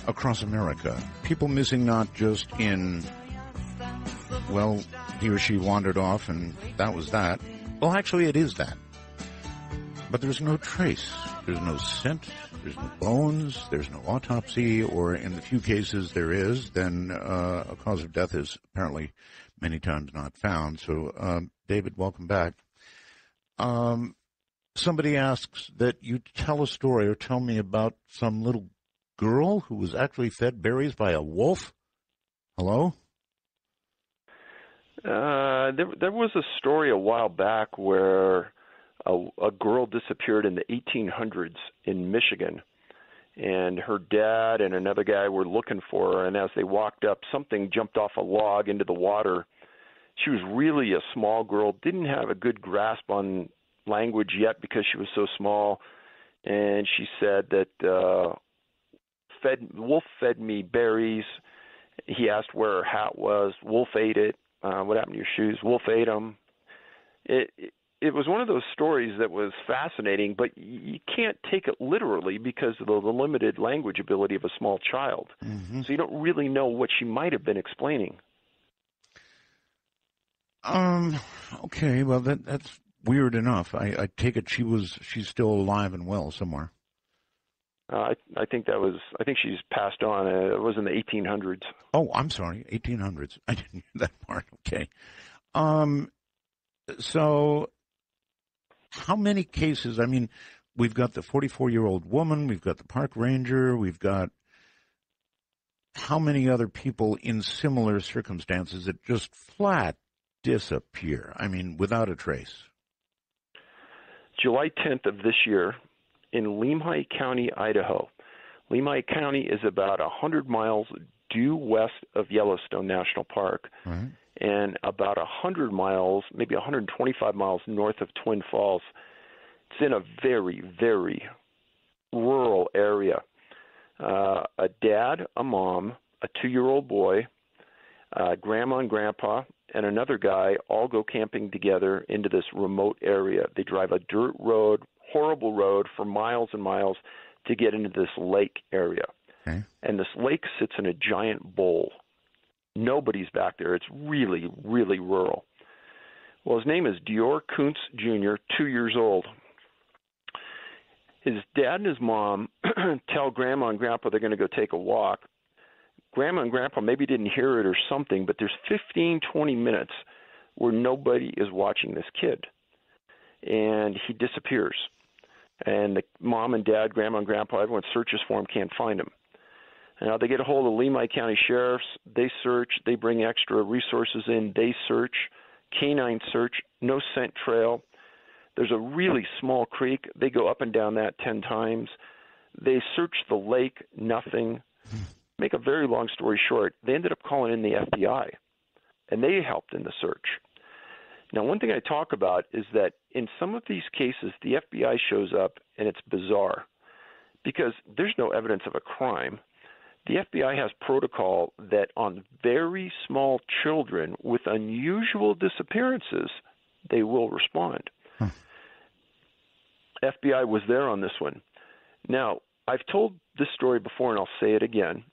across America. People missing not just in, well, he or she wandered off and that was that. Well, actually, it is that. But there's no trace. There's no scent. There's no bones. There's no autopsy, or in the few cases there is, then a cause of death is apparently many times not found. So, David, welcome back. Somebody asks that you tell a story or tell me about some little girl who was actually fed berries by a wolf. Hello?
There was a story a while back where a girl disappeared in the 1800s in Michigan, and her dad and another guy were looking for her, and as they walked up, something jumped off a log into the water. She was really a small girl, didn't have a good grasp on language yet because she was so small, and she said that wolf fed me berries. He asked where her hat was. Wolf ate it. What happened to your shoes? Wolf ate them. It was one of those stories that was fascinating, but you can't take it literally because of the limited language ability of a small child. Mm-hmm. So you don't really know what she might have been explaining.
Okay, well that's weird enough. I take it she's still alive and well somewhere.
I think she's passed on. It was in the 1800s.
Oh, I'm sorry, 1800s. I didn't hear that part. Okay. So how many cases? I mean, we've got the 44-year-old woman, we've got the park ranger, we've got how many other people in similar circumstances that just flat disappear? I mean, without a trace.
July 10th of this year in Lemhi County, Idaho. Lemhi County is about 100 miles due west of Yellowstone National Park. Right. And about 100 miles, maybe 125 miles north of Twin Falls. It's in a very, very rural area. A dad, a mom, a 2-year-old boy, grandma and grandpa, and another guy all go camping together into this remote area. They drive a dirt road, horrible road, for miles and miles to get into this lake area. Okay. And this lake sits in a giant bowl. Nobody's back there. It's really, really rural. Well, his name is Dior Kuntz Jr., 2 years old. His dad and his mom tell Grandma and Grandpa they're going to go take a walk. Grandma and Grandpa maybe didn't hear it or something, but there's 15, 20 minutes where nobody is watching this kid. And he disappears. And the mom and dad, Grandma and Grandpa, everyone searches for him, can't find him. Now, they get a hold of Lemhi County Sheriffs. They search. They bring extra resources in. They search. canine search, no scent trail. There's a really small creek. They go up and down that 10 times. They search the lake, nothing. Make a very long story short, they ended up calling in the FBI, and they helped in the search. Now, one thing I talk about is that in some of these cases, the FBI shows up, and it's bizarre because there's no evidence of a crime. The FBI has protocol that on very small children with unusual disappearances, they will respond. FBI was there on this one. Now, I've told this story before, and I'll say it again.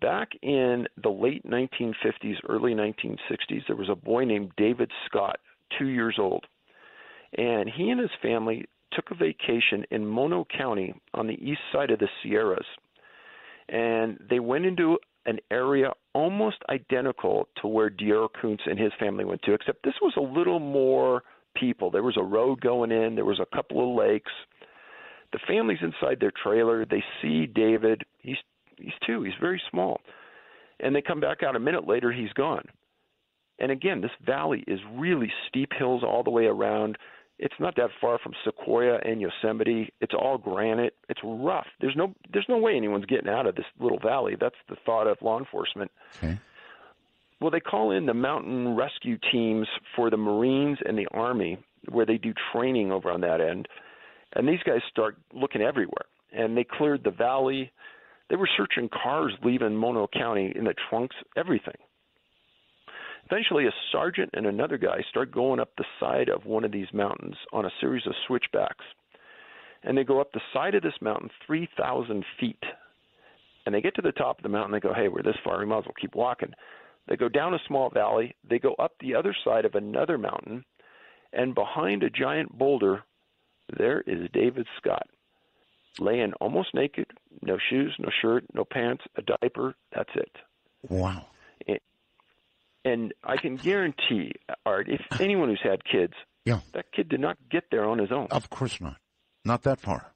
Back in the late 1950s, early 1960s, there was a boy named David Scott, 2 years old. And he and his family took a vacation in Mono County on the east side of the Sierras. And they went into an area almost identical to where Diero Kuntz and his family went to, except this was a little more people. There was a road going in. There was a couple of lakes. The family's inside their trailer. They see David. He's 2. He's very small. And they come back out a minute later. He's gone. And again, this valley is really steep hills all the way around. It's not that far from Sequoia and Yosemite. It's all granite. It's rough. There's no way anyone's getting out of this little valley. That's the thought of law enforcement.
Okay.
Well, they call in the mountain rescue teams for the Marines and the Army, where they do training over on that end. And these guys start looking everywhere. And they cleared the valley. They were searching cars leaving Mono County in the trunks, everything. Eventually, a sergeant and another guy start going up the side of one of these mountains on a series of switchbacks. And they go up the side of this mountain 3,000 feet. And they get to the top of the mountain. They go, hey, we're this far. We might as well keep walking. They go down a small valley. They go up the other side of another mountain. And behind a giant boulder, there is David Scott, laying almost naked, no shoes, no shirt, no pants, a diaper. That's it.
Wow.
And I can guarantee, Art, if anyone who's had kids, that kid did not get there on his own.
Of course not. Not that far.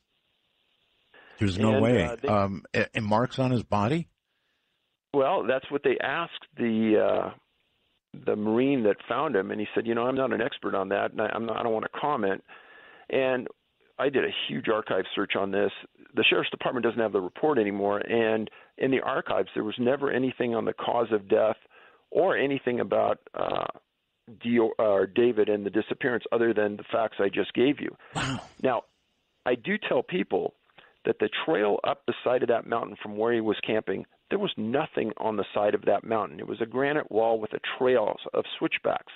There's no way. And marks on his body?
Well, that's what they asked the Marine that found him, and he said, I'm not an expert on that, and I don't want to comment. And I did a huge archive search on this. The Sheriff's Department doesn't have the report anymore, and in the archives there was never anything on the cause of death or anything about David and the disappearance other than the facts I just gave you.
Wow.
Now, I do tell people that the trail up the side of that mountain from where he was camping, there was nothing on the side of that mountain. It was a granite wall with a trail of switchbacks.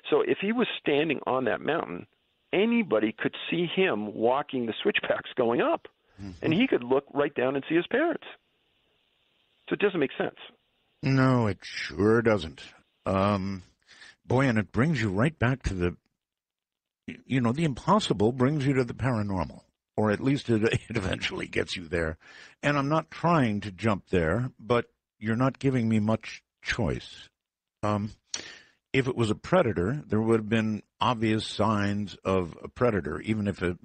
So if he was standing on that mountain, anybody could see him walking the switchbacks going up, and he could look right down and see his parents. So it doesn't make sense.
No, it sure doesn't. Boy, and it brings you right back to the impossible brings you to the paranormal, or at least it eventually gets you there. And I'm not trying to jump there, but you're not giving me much choice. If it was a predator, there would have been obvious signs of a predator. Even if the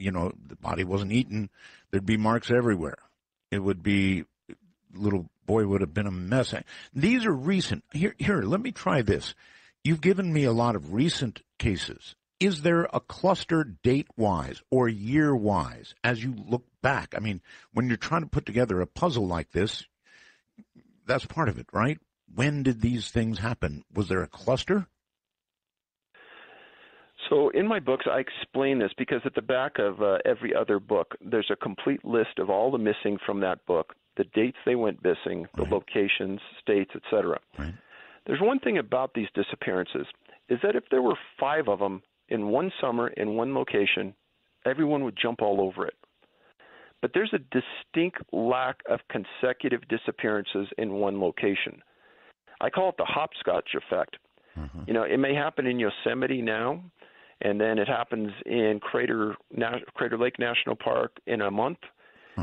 body wasn't eaten, there'd be marks everywhere. It would be, little boy would have been a mess. These are recent. Here, let me try this. You've given me a lot of recent cases. Is there a cluster date-wise or year-wise as you look back? I mean, when you're trying to put together a puzzle like this, that's part of it, right? When did these things happen? Was there a cluster?
So in my books, I explain this because at the back of every other book, there's a complete list of all the missing from that book, the dates they went missing, the locations, states, etc.
Right.
There's one thing about these disappearances is that if there were 5 of them in one summer in one location, everyone would jump all over it. But there's a distinct lack of consecutive disappearances in one location. I call it the hopscotch effect. It may happen in Yosemite now, and then it happens in Crater Lake National Park in a month,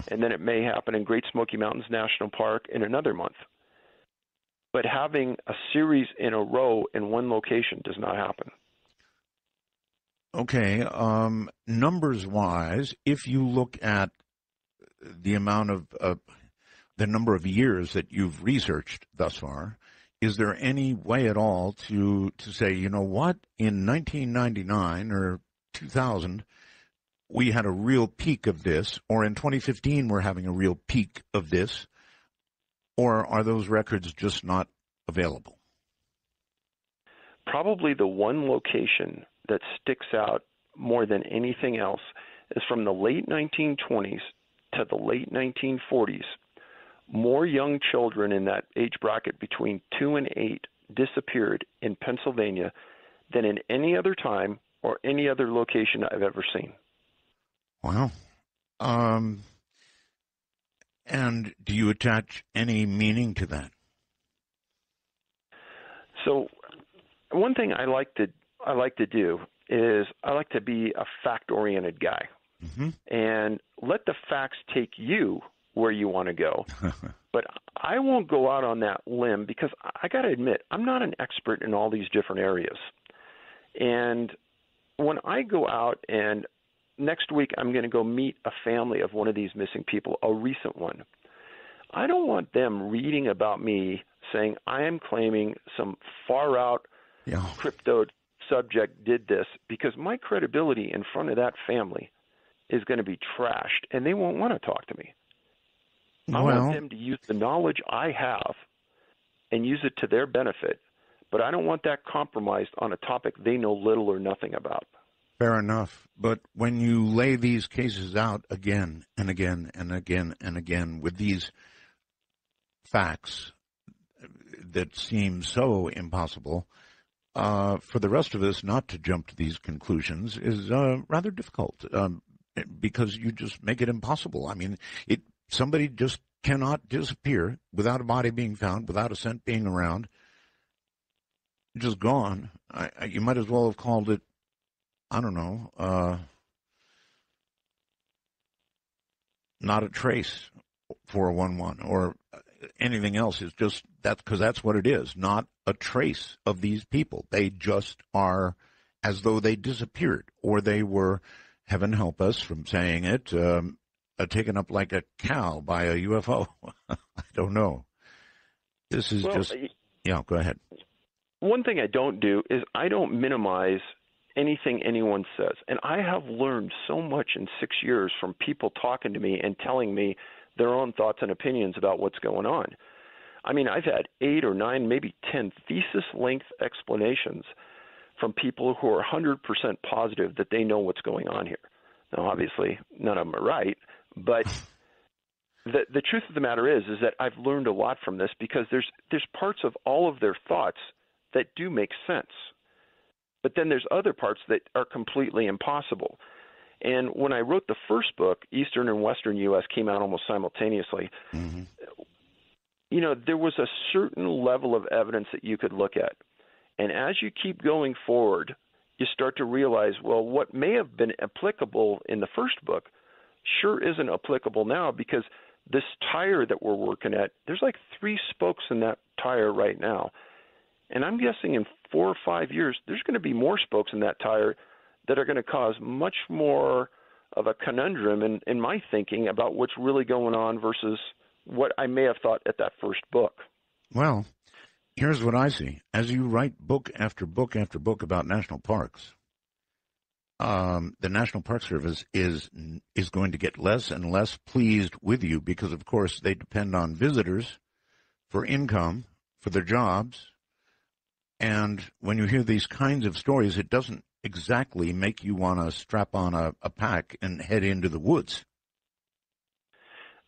and then it may happen in Great Smoky Mountains National Park in another month. But having a series in a row in one location does not happen.
Okay, numbers-wise, if you look at the amount of the number of years that you've researched thus far, is there any way at all to say, you know what, in 1999 or 2000, we had a real peak of this, or in 2015, we're having a real peak of this, or are those records just not available?
Probably the one location that sticks out more than anything else is from the late 1920s to the late 1940s. More young children in that age bracket between 2 and 8 disappeared in Pennsylvania than in any other time or any other location I've ever seen.
Wow. And do you attach any meaning to that?
So one thing I like to do is I like to be a fact-oriented guy.
Mm-hmm.
And let the facts take you where you want to go. But I won't go out on that limb because I got to admit, I'm not an expert in all these different areas. And when I go out, and next week I'm going to go meet a family of one of these missing people, a recent one, I don't want them reading about me saying I am claiming some far out crypto subject did this, because my credibility in front of that family is going to be trashed, and they won't want to talk to me. I want them to use the knowledge I have and use it to their benefit, but I don't want that compromised on a topic they know little or nothing about.
Fair enough. But when you lay these cases out again and again and again and again with these facts that seem so impossible, for the rest of us not to jump to these conclusions is rather difficult, because you just make it impossible. I mean, somebody just cannot disappear without a body being found, without a scent being around, just gone. You might as well have called it, I don't know, not a trace, 411, or anything else. Is just that's because that's what it is, not a trace of these people. They just are as though they disappeared, or they were, heaven help us from saying it, taken up like a cow by a UFO. I don't know. This is yeah, go ahead.
One thing I don't do is I don't minimize anything anyone says. And I have learned so much in 6 years from people talking to me and telling me their own thoughts and opinions about what's going on. I mean, I've had 8 or 9, maybe 10 thesis-length explanations from people who are 100% positive that they know what's going on here. Now, obviously, none of them are right, but the truth of the matter is that I've learned a lot from this, because there's parts of all of their thoughts that do make sense. But then there's other parts that are completely impossible. And when I wrote the first book, Eastern and Western U.S. came out almost simultaneously. Mm-hmm. You know, there was a certain level of evidence that you could look at. And as you keep going forward, you start to realize, well, what may have been applicable in the first book sure isn't applicable now, because this tire that we're working at, there's like 3 spokes in that tire right now. And I'm guessing in 4 or 5 years, there's going to be more spokes in that tire that are going to cause much more of a conundrum in my thinking about what's really going on versus what I may have thought at that first book.
Well, here's what I see. As you write book after book after book about national parks, the National Park Service is going to get less and less pleased with you, because, of course, they depend on visitors for income, for their jobs. And when you hear these kinds of stories, it doesn't exactly make you want to strap on a pack and head into the woods.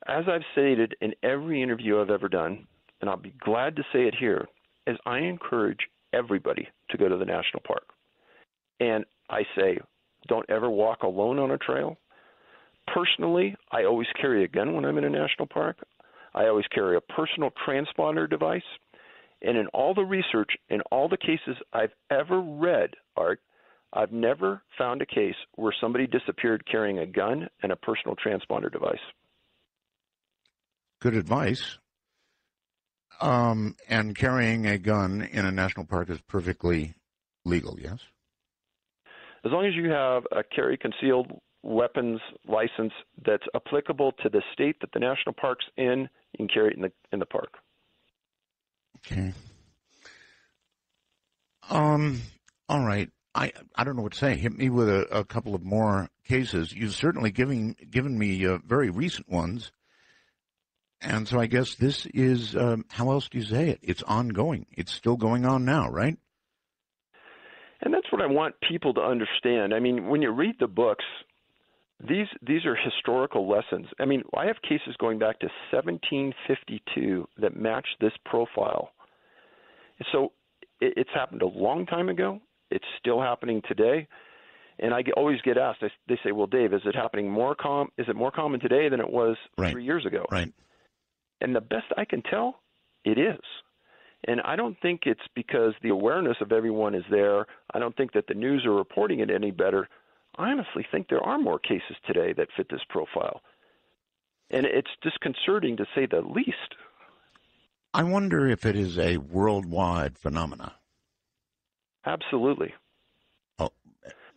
As I've stated in every interview I've ever done, and I'll be glad to say it here, is I encourage everybody to go to the national park. And I say, don't ever walk alone on a trail. Personally, I always carry a gun when I'm in a national park. I always carry a personal transponder device. And in all the research, in all the cases I've ever read, Art, I've never found a case where somebody disappeared carrying a gun and a personal transponder device.
Good advice. And carrying a gun in a national park is perfectly legal, yes?
As long as you have a carry concealed weapons license that's applicable to the state that the national park's in, you can carry it in the park.
Okay. Um, all right. I don't know what to say. Hit me with a couple of more cases. You've certainly given me very recent ones, and so I guess this is how else do you say it? It's ongoing. It's still going on now, right?
And that's what I want people to understand. I mean, when you read the books, these are historical lessons. I mean, I have cases going back to 1752 that match this profile. So it's happened a long time ago. It's still happening today. And always get asked. They say, "Well, Dave, is it happening Is it more common today than it was
Right.
3 years ago?"
Right.
And the best I can tell, it is. And I don't think it's because the awareness of everyone is there. I don't think that the news are reporting it any better. I honestly think there are more cases today that fit this profile. And it's disconcerting to say the least.
I wonder if it is a worldwide phenomena.
Absolutely.
Oh,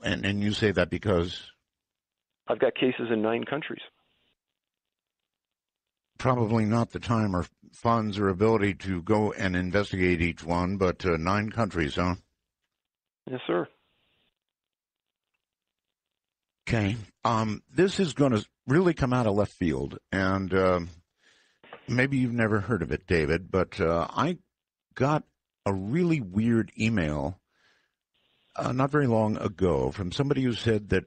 and you say that because
I've got cases in 9 countries.
probably not the time or funds or ability to go and investigate each one, but 9 countries, huh?
Yes, sir.
Okay. This is going to really come out of left field, and maybe you've never heard of it, David, but I got a really weird email not very long ago from somebody who said that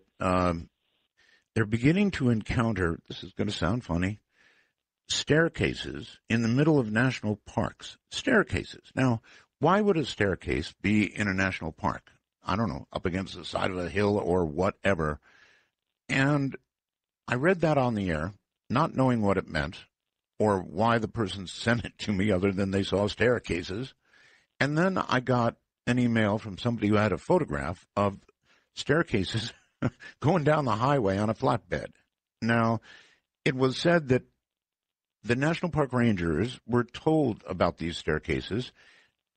they're beginning to encounter, this is going to sound funny, staircases in the middle of national parks. Staircases. Now, why would a staircase be in a national park? I don't know, up against the side of a hill or whatever. And I read that on the air, not knowing what it meant or why the person sent it to me other than they saw staircases. And then I got an email from somebody who had a photograph of staircases going down the highway on a flatbed. Now, it was said that the National Park Rangers were told about these staircases,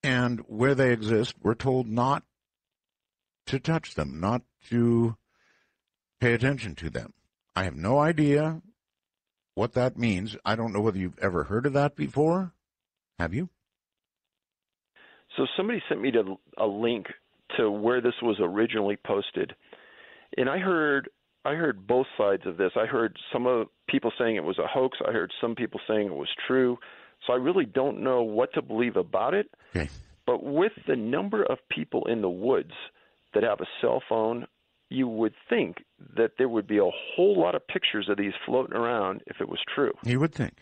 and where they exist, we're told not to touch them, not to pay attention to them. I have no idea what that means. I don't know whether you've ever heard of that before. Have you?
So somebody sent me a link to where this was originally posted, and I heard both sides of this. I heard some of people saying it was a hoax. I heard some people saying it was true. So I really don't know what to believe about it.
Okay.
But with the number of people in the woods that have a cell phone, you would think that there would be a whole lot of pictures of these floating around if it was true.
You would think.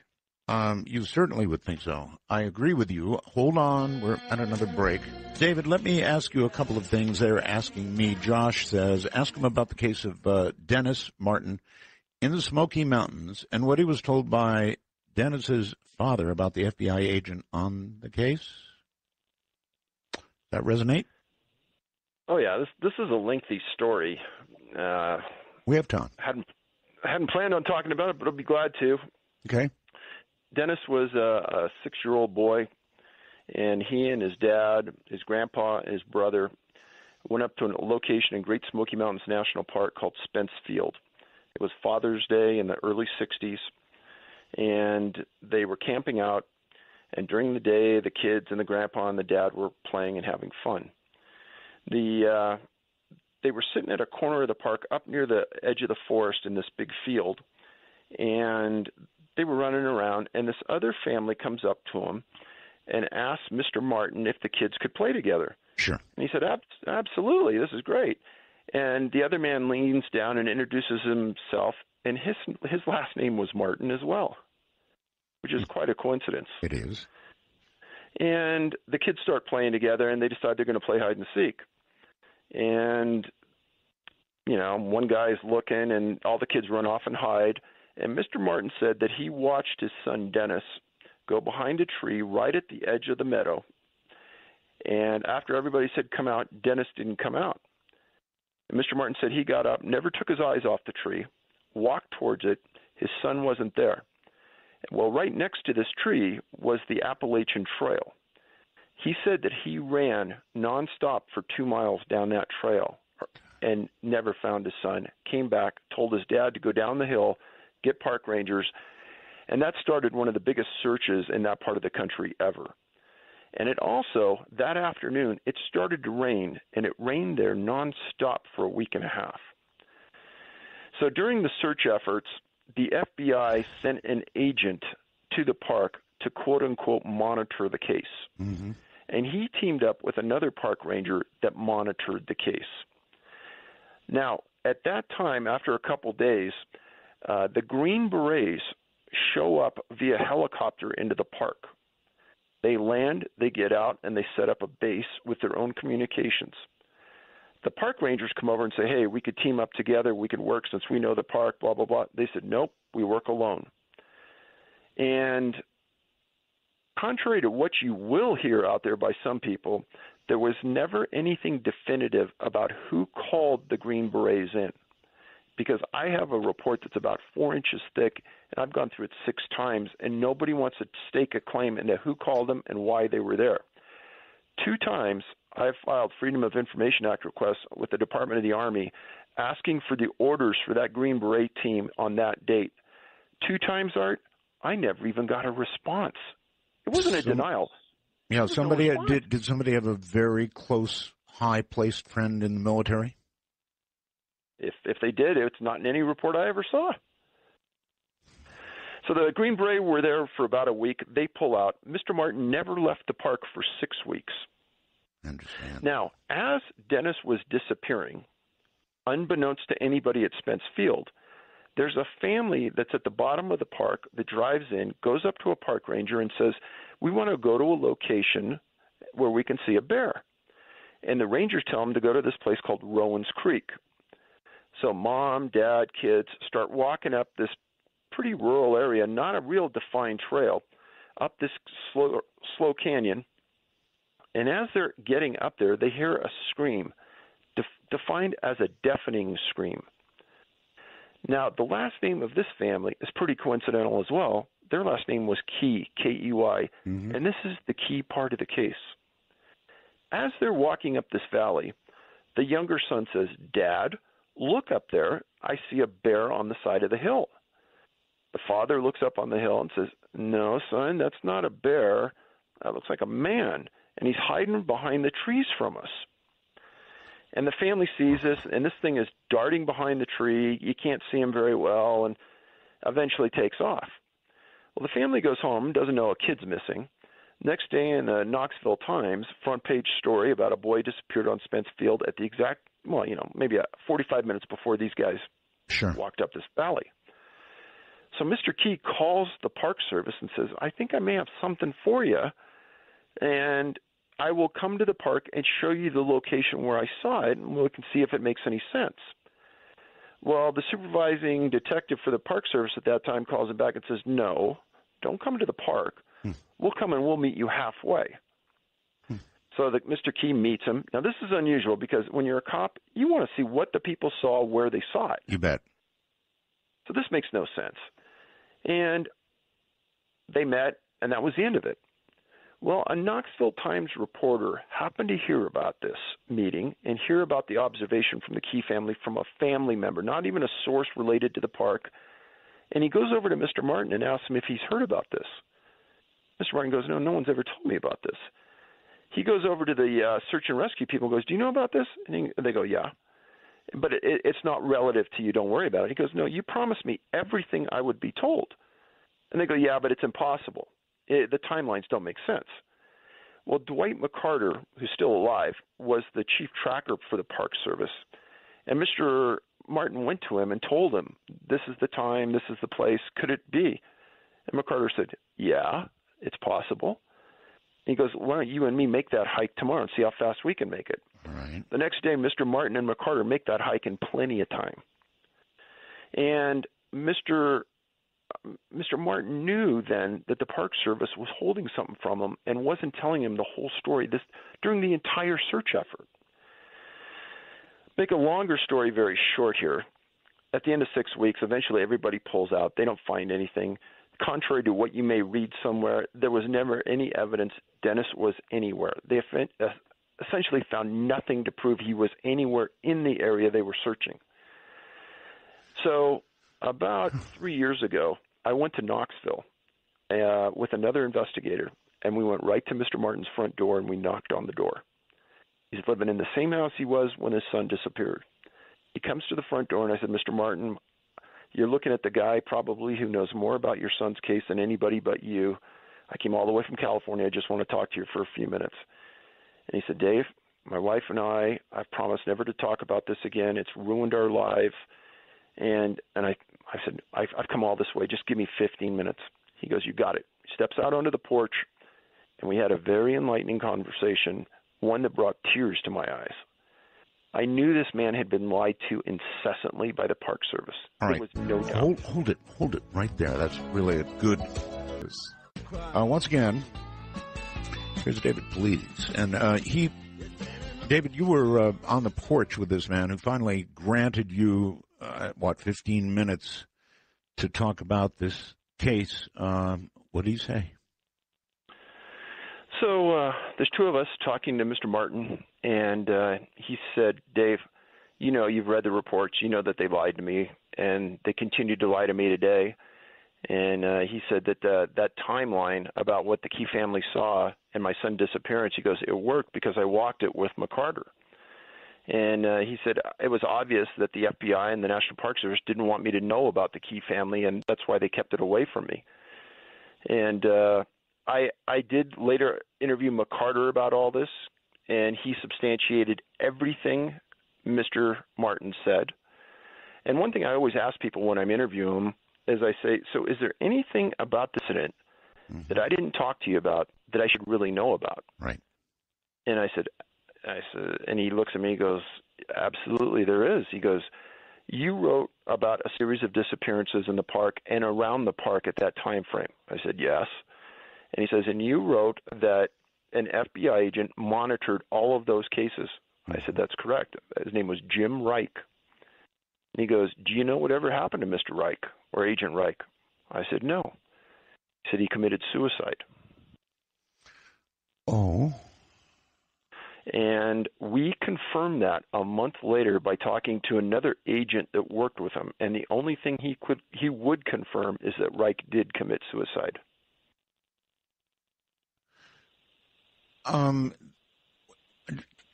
You certainly would think so. I agree with you. Hold on. We're at another break. David, let me ask you a couple of things they're asking me. Josh says, ask him about the case of Dennis Martin in the Smoky Mountains and what he was told by Dennis's father about the FBI agent on the case. That resonate?
Oh, yeah. This is a lengthy story.
We have time.
Hadn't planned on talking about it, but I'll be glad to.
Okay.
Dennis was a 6-year-old boy, and he and his dad, his grandpa, and his brother went up to a location in Great Smoky Mountains National Park called Spence Field. It was Father's Day in the early 60s, and they were camping out, and during the day, the kids and the grandpa and the dad were playing and having fun. They were sitting at a corner of the park up near the edge of the forest in this big field, and they were running around, and this other family comes up to him and asks Mr. Martin if the kids could play together.
Sure.
And he said, absolutely, this is great. And the other man leans down and introduces himself, and his last name was Martin as well, which is quite a coincidence.
It is.
And the kids start playing together, and they decide they're going to play hide and seek. And, one guy's looking, and all the kids run off and hide. And Mr. Martin said that he watched his son Dennis go behind a tree right at the edge of the meadow. And after everybody said come out, Dennis didn't come out. And Mr. Martin said he got up, never took his eyes off the tree, walked towards it. His son wasn't there. Well, right next to this tree was the Appalachian Trail. He said that he ran nonstop for 2 miles down that trail and never found his son, came back, told his dad to go down the hill, get park rangers, and that started one of the biggest searches in that part of the country ever. And it also, that afternoon, it started to rain, and it rained there nonstop for a week and a half. So during the search efforts, the FBI sent an agent to the park to quote-unquote monitor the case.
Mm-hmm.
And he teamed up with another park ranger that monitored the case. Now, at that time, after a couple days, the Green Berets show up via helicopter into the park. They land, they get out, and they set up a base with their own communications. The park rangers come over and say, hey, we could team up together, we could work since we know the park, blah, blah, blah. They said, nope, we work alone. And contrary to what you will hear out there by some people, there was never anything definitive about who called the Green Berets in. Because I have a report that's about 4 inches thick, and I've gone through it 6 times, and nobody wants to stake a claim into who called them and why they were there. 2 times, I've filed Freedom of Information Act requests with the Department of the Army asking for the orders for that Green Beret team on that date. 2 times, Art, I never even got a response. It wasn't a denial.
Yeah, did somebody have a very close, high-placed friend in the military?
If they did, it's not in any report I ever saw. So the Green Beret were there for about a week. They pull out. Mr. Martin never left the park for 6 weeks.
I understand.
Now, as Dennis was disappearing, unbeknownst to anybody at Spence Field, there's a family that's at the bottom of the park that drives in, goes up to a park ranger and says, we want to go to a location where we can see a bear. And the rangers tell them to go to this place called Rowan's Creek. So mom, dad, kids start walking up this pretty rural area, not a real defined trail, up this slow canyon. And as they're getting up there, they hear a scream, defined as a deafening scream. Now, the last name of this family is pretty coincidental as well. Their last name was Key, K-E-Y, and this is the key part of the case. As they're walking up this valley, the younger son says, Dad, look up there. I see a bear on the side of the hill. The father looks up on the hill and says, no, son, that's not a bear. That looks like a man, and he's hiding behind the trees from us. And the family sees this, and this thing is darting behind the tree. You can't see him very well, and eventually takes off. Well, the family goes home, doesn't know a kid's missing. Next day in the Knoxville Times, front page story about a boy disappeared on Spence Field at the exact, maybe 45 minutes before these guys walked up this valley. So Mr. Key calls the Park Service and says, I think I may have something for you, and I will come to the park and show you the location where I saw it, and we can see if it makes any sense. Well, the supervising detective for the Park Service at that time calls him back and says, no, don't come to the park. We'll come and we'll meet you halfway. So Mr. Key meets him. Now, this is unusual because when you're a cop, you want to see what the people saw, where they saw it.
You bet.
So this makes no sense. And they met, and that was the end of it. Well, a Knoxville Times reporter happened to hear about this meeting and hear about the observation from the Key family from a family member, not even a source related to the park. And he goes over to Mr. Martin and asks him if he's heard about this. Mr. Martin goes, no one's ever told me about this. He goes over to the search and rescue people and goes, do you know about this? And they go, yeah. But it's not relative to you. Don't worry about it. He goes, no, you promised me everything I would be told. And they go, yeah, but it's impossible. The timelines don't make sense. Well, Dwight McCarter, who's still alive, was the chief tracker for the Park Service. And Mr. Martin went to him and told him, this is the time, this is the place, could it be? And McCarter said, yeah, it's possible. He goes, why don't you and me make that hike tomorrow and see how fast we can make it?
Right.
The next day, Mr. Martin and McCarter make that hike in plenty of time. And Mr. Martin knew then that the Park Service was holding something from him and wasn't telling him the whole story during the entire search effort. Make a longer story very short here. At the end of 6 weeks, eventually everybody pulls out. They don't find anything. Contrary to what you may read somewhere, there was never any evidence Dennis was anywhere. They essentially found nothing to prove he was anywhere in the area they were searching. So about 3 years ago, I went to Knoxville with another investigator, and we went right to Mr. Martin's front door, and we knocked on the door. He's living in the same house he was when his son disappeared. He comes to the front door, and I said, Mr. Martin, you're looking at the guy probably who knows more about your son's case than anybody but you. I came all the way from California. I just want to talk to you for a few minutes. And he said, Dave, my wife and I've promised never to talk about this again. It's ruined our lives. And I said, I've come all this way. Just give me 15 minutes. He goes, you got it. He steps out onto the porch, and we had a very enlightening conversation, one that brought tears to my eyes. I knew this man had been lied to incessantly by the Park Service.
All right.
There was no doubt.
Hold it right there. That's really a good. Once again, here's David Paulides, and David, you were on the porch with this man who finally granted you 15 minutes to talk about this case. What did he say?
So there's two of us talking to Mr. Martin, and he said, Dave, you know, you've read the reports. You know that they lied to me, and they continue to lie to me today. And he said that that timeline about what the Key family saw and my son's disappearance, he goes, it worked because I walked it with McCarter. And he said it was obvious that the FBI and the National Park Service didn't want me to know about the Key family, and that's why they kept it away from me. And I did later interview McCarter about all this, and he substantiated everything Mr. Martin said. And one thing I always ask people when I'm interviewing them is I say, so is there anything about this incident that I didn't talk to you about that I should really know about?
Right.
And I said, and he looks at me, he goes, absolutely there is. He goes, you wrote about a series of disappearances in the park and around the park at that time frame. I said, yes. And he says, and you wrote that an FBI agent monitored all of those cases. I said, that's correct. His name was Jim Reich. And he goes, do you know whatever happened to Mr. Reich or Agent Reich? I said, no. He said he committed suicide.
Oh.
And we confirmed that a month later by talking to another agent that worked with him. And the only thing he would confirm is that Reich did commit suicide.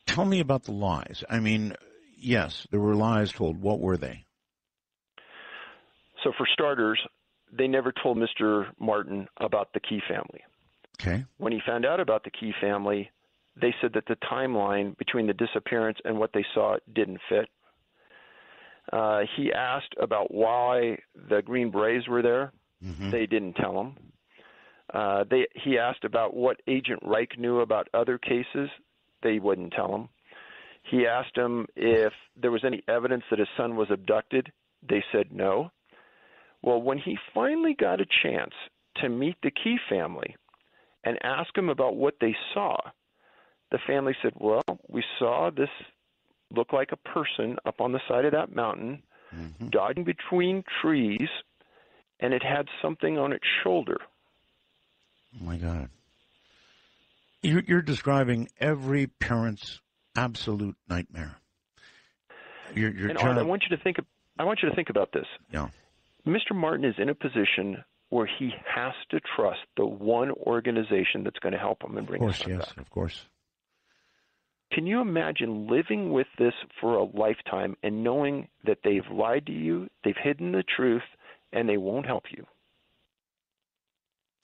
Tell me about the lies. I mean, yes, there were lies told. What were they?
So for starters, they never told Mr. Martin about the Key family.
Okay.
When he found out about the Key family, they said that the timeline between the disappearance and what they saw didn't fit. He asked about why the Green Berets were there. Mm-hmm. They didn't tell him. He asked about what Agent Reich knew about other cases. They wouldn't tell him. He asked him if there was any evidence that his son was abducted. They said no. Well, when he finally got a chance to meet the Key family and ask him about what they saw, the family said, well, we saw this look like a person up on the side of that mountain, dodging between trees, and it had something on its shoulder.
Oh, my God. You're describing every parent's absolute nightmare.
I want you to think about this.
Yeah.
Mr. Martin is in a position where he has to trust the one organization that's going to help him and bring his son back.
Of course.
Can you imagine living with this for a lifetime and knowing that they've lied to you, they've hidden the truth, and they won't help you?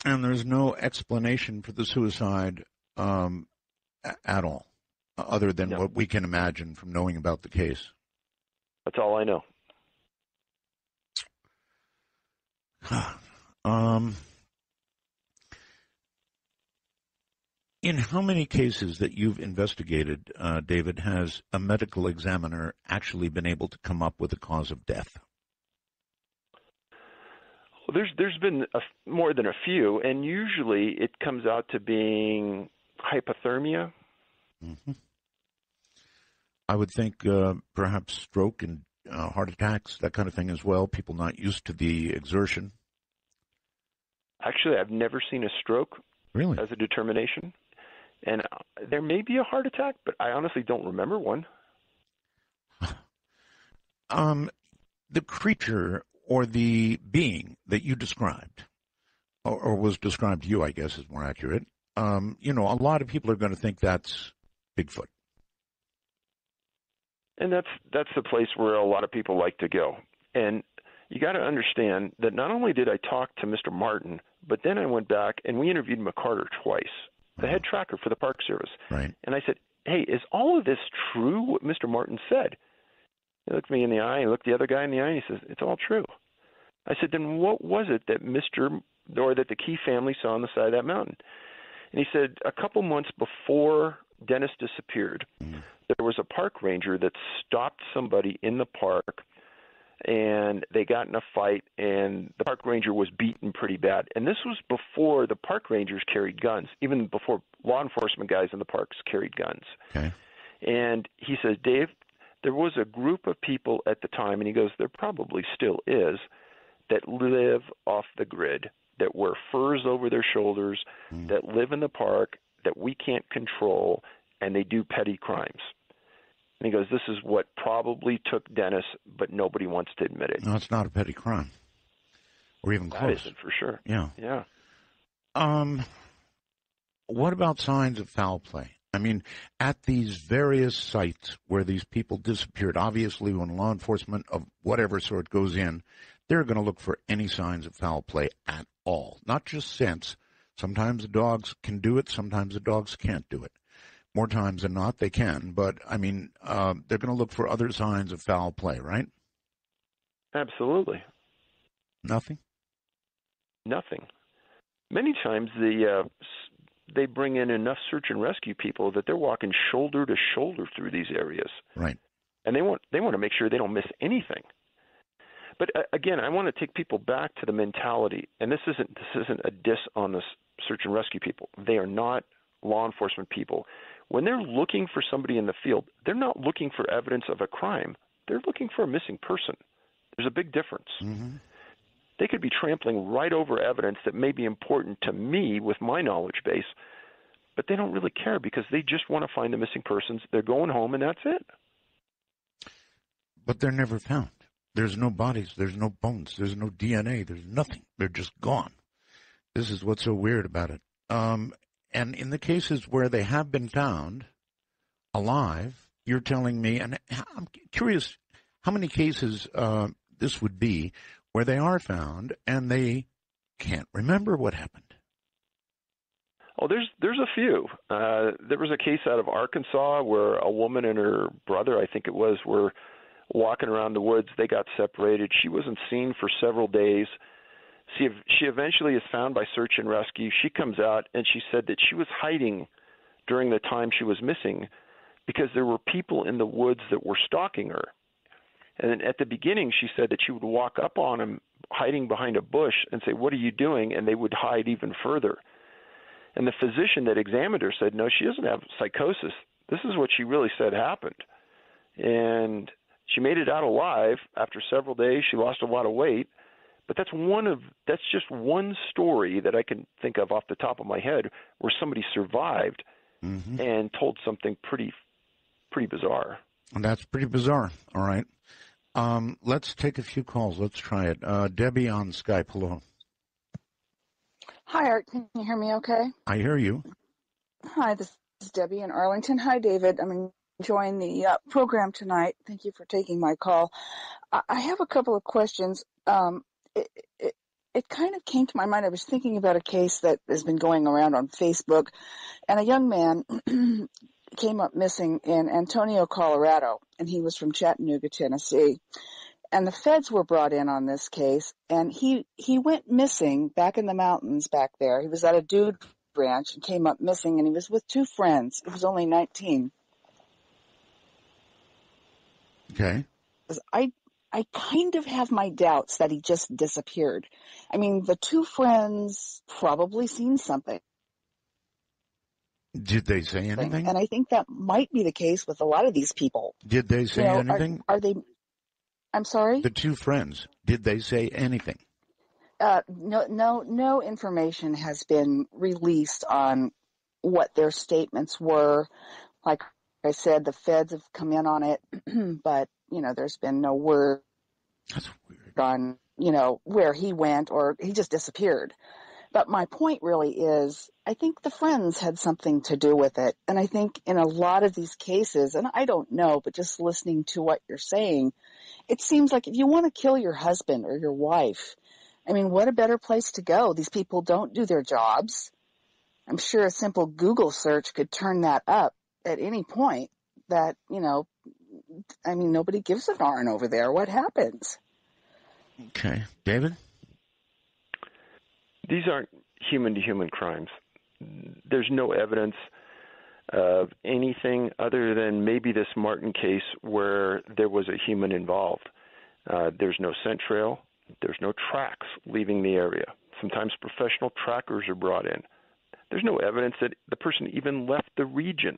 And there's no explanation for the suicide at all, other than what we can imagine from knowing about the case.
That's all I know.
In how many cases that you've investigated, David, has a medical examiner actually been able to come up with a cause of death?
Well, there's been more than a few, and usually it comes out to being hypothermia.
Mm-hmm. I would think perhaps stroke and heart attacks, that kind of thing as well, people not used to the exertion.
Actually, I've never seen a stroke as a determination. And there may be a heart attack, but I honestly don't remember one.
The creature or the being that you described, or was described to you, I guess is more accurate, a lot of people are going to think that's Bigfoot.
And that's the place where a lot of people like to go. And you got to understand that not only did I talk to Mr. Martin, but then I went back and we interviewed McCarter twice, the head tracker for the Park Service.
Right.
And I said, hey, is all of this true, what Mr. Martin said? He looked me in the eye, and looked the other guy in the eye, and he says, it's all true. I said, then what was it that that the Key family saw on the side of that mountain? And he said, a couple months before Dennis disappeared, there was a park ranger that stopped somebody in the park, and they got in a fight, and the park ranger was beaten pretty bad. And this was before the park rangers carried guns, even before law enforcement guys in the parks carried guns.
Okay.
And he says, Dave, there was a group of people at the time, and he goes, there probably still is, that live off the grid, that wear furs over their shoulders, that live in the park, that we can't control, and they do petty crimes. And he goes, this is what probably took Dennis, but nobody wants to admit it.
No, it's not a petty crime. Or even close.
That isn't for sure.
Yeah.
Yeah.
What about signs of foul play? I mean, at these various sites where these people disappeared, obviously when law enforcement of whatever sort goes in, they're going to look for any signs of foul play at all. Not just scents. Sometimes the dogs can do it. Sometimes the dogs can't do it. More times than not, they can. But, I mean, they're going to look for other signs of foul play, right?
Absolutely.
Nothing?
Nothing. Many times they bring in enough search and rescue people that they're walking shoulder to shoulder through these areas.
Right.
And they want to make sure they don't miss anything. But again, I want to take people back to the mentality, and this isn't a diss on the search and rescue people. They are not law enforcement people. When they're looking for somebody in the field, they're not looking for evidence of a crime. They're looking for a missing person. There's a big difference.
Mm-hmm.
They could be trampling right over evidence that may be important to me with my knowledge base, but they don't really care because they just want to find the missing persons. They're going home, and that's it.
But they're never found. There's no bodies. There's no bones. There's no DNA. There's nothing. They're just gone. This is what's so weird about it. And in the cases where they have been found alive, you're telling me, and I'm curious how many cases this would be where they are found and they can't remember what happened.
Oh, there's a few. There was a case out of Arkansas where a woman and her brother, I think it was, were walking around the woods. They got separated. She wasn't seen for several days. She eventually is found by search and rescue. She comes out, and she said that she was hiding during the time she was missing because there were people in the woods that were stalking her. And at the beginning, she said that she would walk up on them hiding behind a bush and say, what are you doing? And they would hide even further. And the physician that examined her said, no, she doesn't have psychosis. This is what she really said happened. And she made it out alive after several days. She lost a lot of weight. But that's just one story that I can think of off the top of my head where somebody survived and told something pretty bizarre.
And that's pretty bizarre. All right. Let's take a few calls. Let's try it. Debbie on Skype. Hello.
Hi, Art. Can you hear me okay?
I hear you.
Hi, this is Debbie in Arlington. Hi, David. I'm enjoying the program tonight. Thank you for taking my call. I have a couple of questions. It kind of came to my mind. I was thinking about a case that has been going around on Facebook, and a young man came up missing in Antonio, Colorado, and he was from Chattanooga, Tennessee. And the feds were brought in on this case, and he went missing back in the mountains back there. He was at a dude ranch and came up missing, and he was with two friends. He was only 19.
Okay.
I kind of have my doubts that he just disappeared. I mean, the two friends probably seen something.
Did they say anything?
And I think that might be the case with a lot of these people.
Did they say anything?
Are they? I'm sorry?
The two friends, did they say anything?
No information has been released on what their statements were. Like I said, the feds have come in on it, but, there's been no word
That's weird.
on, where he went, or he just disappeared. But my point really is, I think the friends had something to do with it. And I think in a lot of these cases, and I don't know, but just listening to what you're saying, it seems like if you want to kill your husband or your wife, I mean, what a better place to go? These people don't do their jobs. I'm sure a simple Google search could turn that up at any point that, I mean, nobody gives a darn over there. What happens?
Okay. David?
These aren't human-to-human crimes. There's no evidence of anything other than maybe this Martin case where there was a human involved. There's no scent trail. There's no tracks leaving the area. Sometimes professional trackers are brought in. There's no evidence that the person even left the region.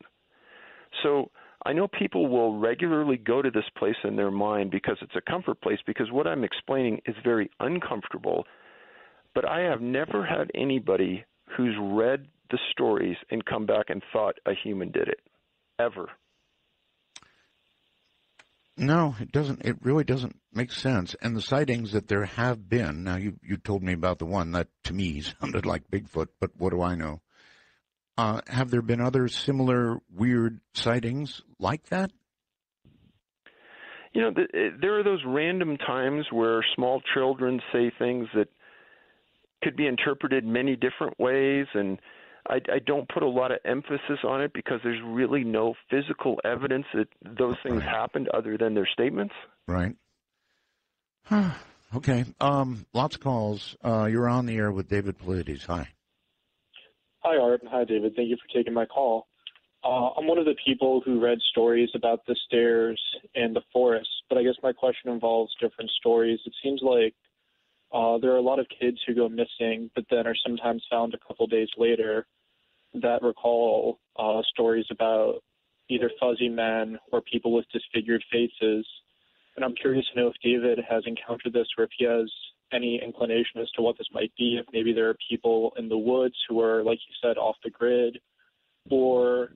So I know people will regularly go to this place in their mind because it's a comfort place, because what I'm explaining is very uncomfortable. But I have never had anybody who's read the stories and come back and thought a human did it, ever.
No, it doesn't. It really doesn't make sense. And the sightings that there have been, now you told me about the one that to me sounded like Bigfoot, but what do I know? Have there been other similar weird sightings like that?
There are those random times where small children say things that could be interpreted many different ways, and I don't put a lot of emphasis on it because there's really no physical evidence that those things happened other than their statements.
Right. Okay. Lots of calls. You're on the air with David Paulides. Hi.
Hi, Art, and hi, David. Thank you for taking my call. I'm one of the people who read stories about the stairs and the forest, but I guess my question involves different stories. It seems like there are a lot of kids who go missing, but then are sometimes found a couple days later that recall stories about either fuzzy men or people with disfigured faces. And I'm curious to know if David has encountered this or if he has any inclination as to what this might be, if maybe there are people in the woods who are, like you said, off the grid, or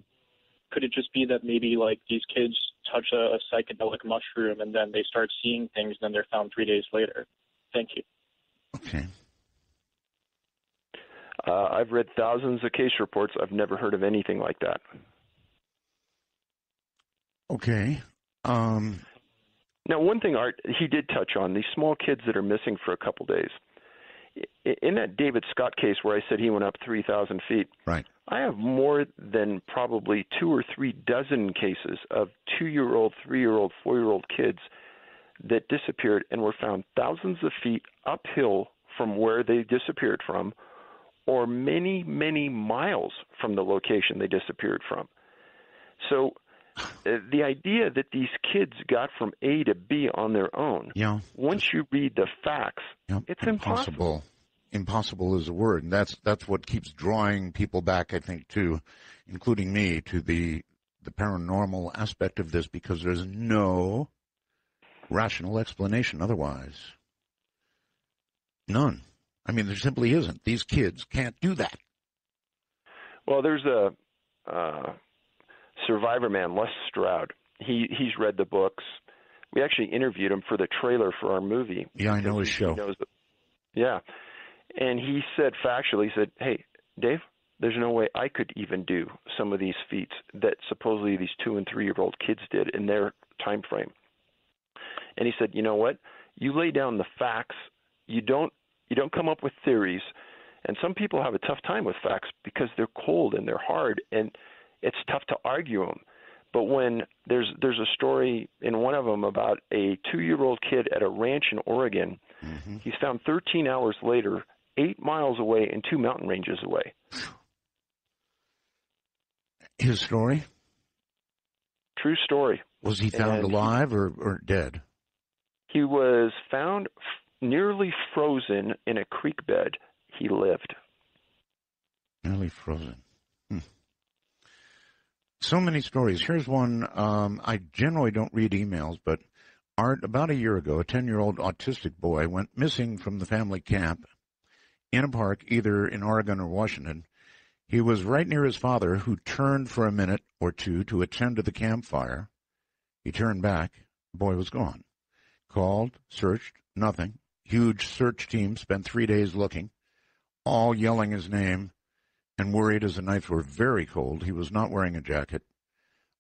could it just be that maybe like these kids touch a psychedelic mushroom and then they start seeing things and then they're found 3 days later? Thank you.
Okay.
I've read thousands of case reports. I've never heard of anything like that.
Okay.
Now, one thing, Art, he did touch on, these small kids that are missing for a couple days. In that David Scott case where I said he went up 3,000 feet,
right.
I have more than probably 2 or 3 dozen cases of 2-year-old, 3-year-old, 4-year-old kids that disappeared and were found thousands of feet uphill from where they disappeared from, or many, many miles from the location they disappeared from. So the idea that these kids got from A to B on their own, once you read the facts, it's impossible.
Impossible is a word, and that's what keeps drawing people back, I think, to, including me, to the paranormal aspect of this, because there's no rational explanation otherwise. None. I mean, there simply isn't. These kids can't do that.
Well, there's a survivor man, Les Stroud. He's read the books. We actually interviewed him for the trailer for our movie.
Yeah, I know his show.
Yeah. And he said factually, he said, hey, Dave, there's no way I could even do some of these feats that supposedly these 2- and 3-year-old kids did in their time frame. And he said, you know what? You lay down the facts. You don't come up with theories. And some people have a tough time with facts because they're cold and they're hard, and it's tough to argue them. But when there's a story in one of them about a 2-year-old kid at a ranch in Oregon, he's found 13 hours later, 8 miles away and 2 mountain ranges away.
His story?
True story.
Was he found alive or dead?
He was found nearly frozen in a creek bed. He lived.
Nearly frozen. So many stories. Here's one. I generally don't read emails, but Art, about a year ago, a 10-year-old autistic boy went missing from the family camp in a park, either in Oregon or Washington. He was right near his father, who turned for a minute or two to attend to the campfire. He turned back. The boy was gone. Called, searched, nothing. Huge search team spent 3 days looking. all yelling his name and worried as the nights were very cold. He was not wearing a jacket.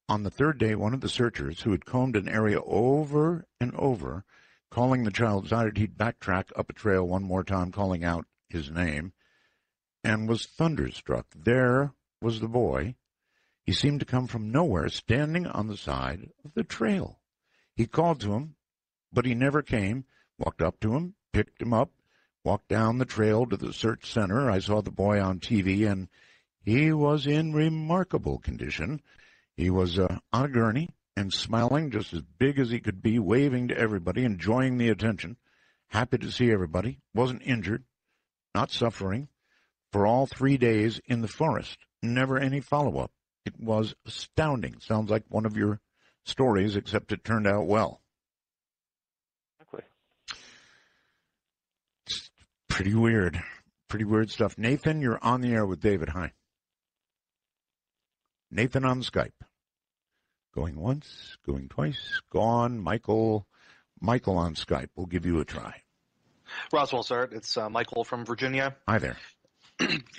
On the third day, one of the searchers, who had combed an area over and over, calling the child, decided he'd backtrack up a trail one more time, calling out his name, and was thunderstruck. There was the boy. He seemed to come from nowhere, standing on the side of the trail. He called to him, but he never came. Walked up to him, picked him up, walked down the trail to the search center. I saw the boy on TV, and he was in remarkable condition. He was on a gurney and smiling just as big as he could be, waving to everybody, enjoying the attention, happy to see everybody, wasn't injured, not suffering, for all 3 days in the forest. Never any follow-up. It was astounding. Sounds like one of your stories, except it turned out well.
Exactly.
It's pretty weird. Pretty weird stuff. Nathan, you're on the air with David. Hi. Nathan on Skype. Going once, going twice, gone. Michael on Skype. We'll give you a try.
Roswell, sir. It's Michael from Virginia.
Hi there.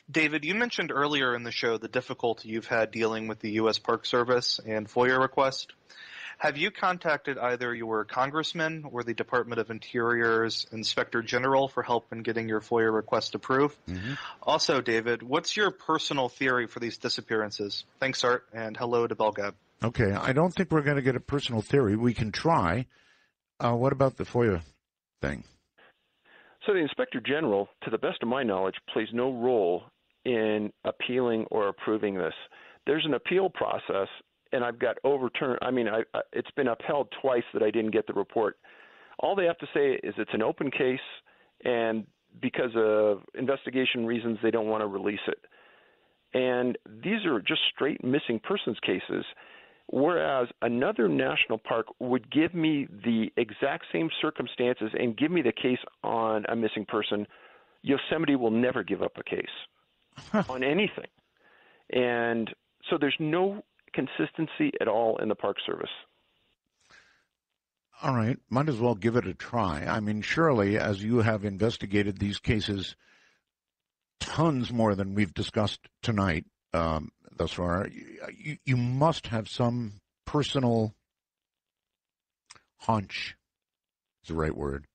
David, you mentioned earlier in the show the difficulty you've had dealing with the U.S. Park Service and FOIA request. Have you contacted either your congressman or the Department of Interior's Inspector General for help in getting your FOIA request approved? Mm-hmm. Also, David, what's your personal theory for these disappearances? Thanks, Art, and hello to Belgab.
Okay, I don't think we're going to get a personal theory. We can try. What about the FOIA thing?
So the Inspector General, to the best of my knowledge, plays no role in appealing or approving this. There's an appeal process, and I've got overturned. I mean, it's been upheld twice that I didn't get the report. All they have to say is it's an open case, and because of investigation reasons, they don't want to release it. And these are just straight missing persons cases, whereas another national park would give me the exact same circumstances and give me the case on a missing person. Yosemite will never give up a case on anything. And so there's no consistency at all in the Park Service.
All right. Might as well give it a try. I mean, surely, as you have investigated these cases tons more than we've discussed tonight, thus far, you must have some personal hunch, is the right word.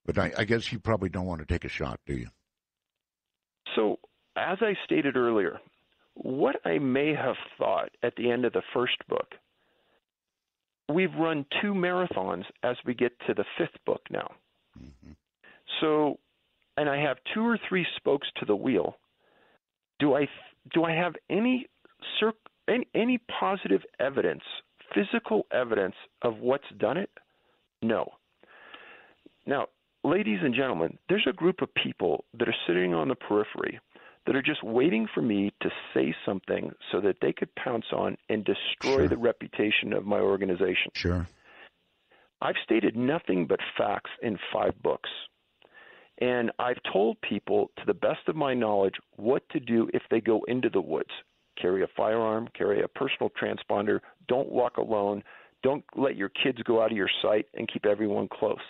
But I guess you probably don't want to take a shot, do you?
So, as I stated earlier, what I may have thought at the end of the first book, we've run 2 marathons as we get to the 5th book now. Mm-hmm. So, and I have 2 or 3 spokes to the wheel. Do I have any positive evidence, physical evidence of what's done it? No. Now, ladies and gentlemen, there's a group of people that are sitting on the periphery that are just waiting for me to say something so that they could pounce on and destroy the reputation of my organization.
Sure.
I've stated nothing but facts in 5 books. And I've told people, to the best of my knowledge, what to do if they go into the woods. Carry a firearm, carry a personal transponder, don't walk alone, don't let your kids go out of your sight, and keep everyone close.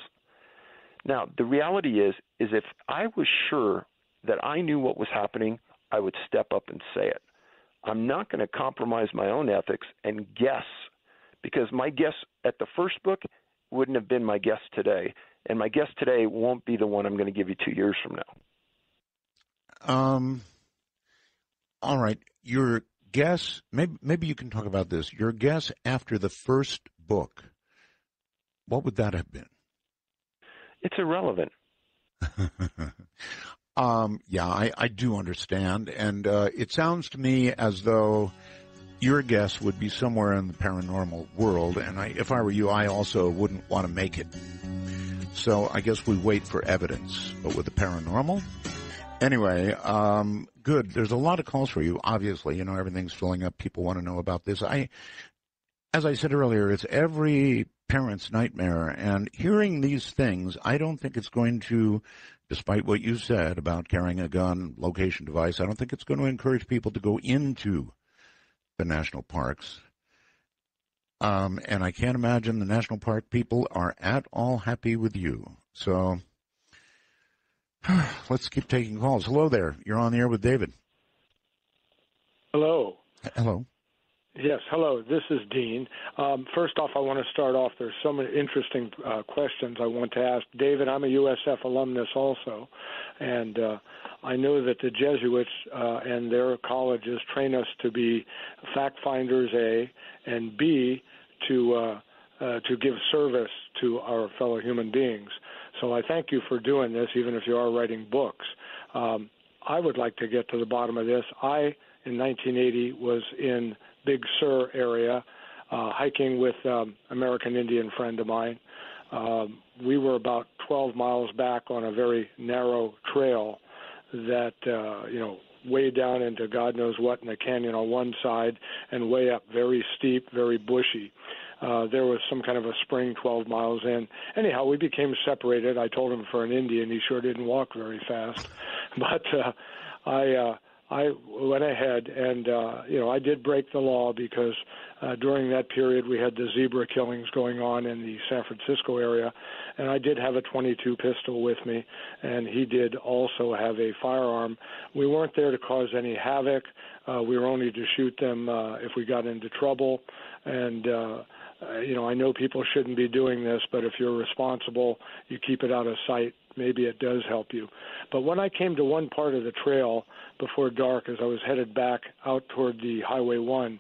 Now, the reality is if I was sure that I knew what was happening, I would step up and say it. I'm not going to compromise my own ethics and guess, because my guess at the first book wouldn't have been my guess today. And my guess today won't be the one I'm going to give you 2 years from now.
All right. Your guess, maybe you can talk about this. Your guess after the first book, what would that have been?
It's irrelevant.
Yeah, I do understand. And it sounds to me as though your guess would be somewhere in the paranormal world. And if I were you, I also wouldn't want to make it. So I guess we wait for evidence. But with the paranormal? Anyway, good. There's a lot of calls for you, obviously. You know, everything's filling up. People want to know about this. As I said earlier, it's every parent's nightmare. And hearing these things, I don't think it's going to, despite what you said about carrying a gun, location device, I don't think it's going to encourage people to go into the national parks. And I can't imagine the national park people are at all happy with you. So Let's keep taking calls. Hello there. You're on the air with David.
Hello.
Hello.
Yes, hello. This is Dean. First off, I want to start off. There's so many interesting questions I want to ask. David, I'm a USF alumnus also, and I know that the Jesuits and their colleges train us to be fact finders, A, and B, to give service to our fellow human beings. So I thank you for doing this, even if you are writing books. I would like to get to the bottom of this. In 1980, was in Big Sur area, hiking with American Indian friend of mine. We were about 12 miles back on a very narrow trail that, way down into God knows what in the canyon on one side and way up, very steep, very bushy. There was some kind of a spring 12 miles in. Anyhow, we became separated. I told him for an Indian, he sure didn't walk very fast. But I went ahead and, I did break the law because during that period we had the zebra killings going on in the San Francisco area, and I did have a .22 pistol with me, and he did also have a firearm. We weren't there to cause any havoc. We were only to shoot them if we got into trouble, and I know people shouldn't be doing this, but if you're responsible, you keep it out of sight. Maybe it does help you. But when I came to one part of the trail before dark, as I was headed back out toward the Highway 1,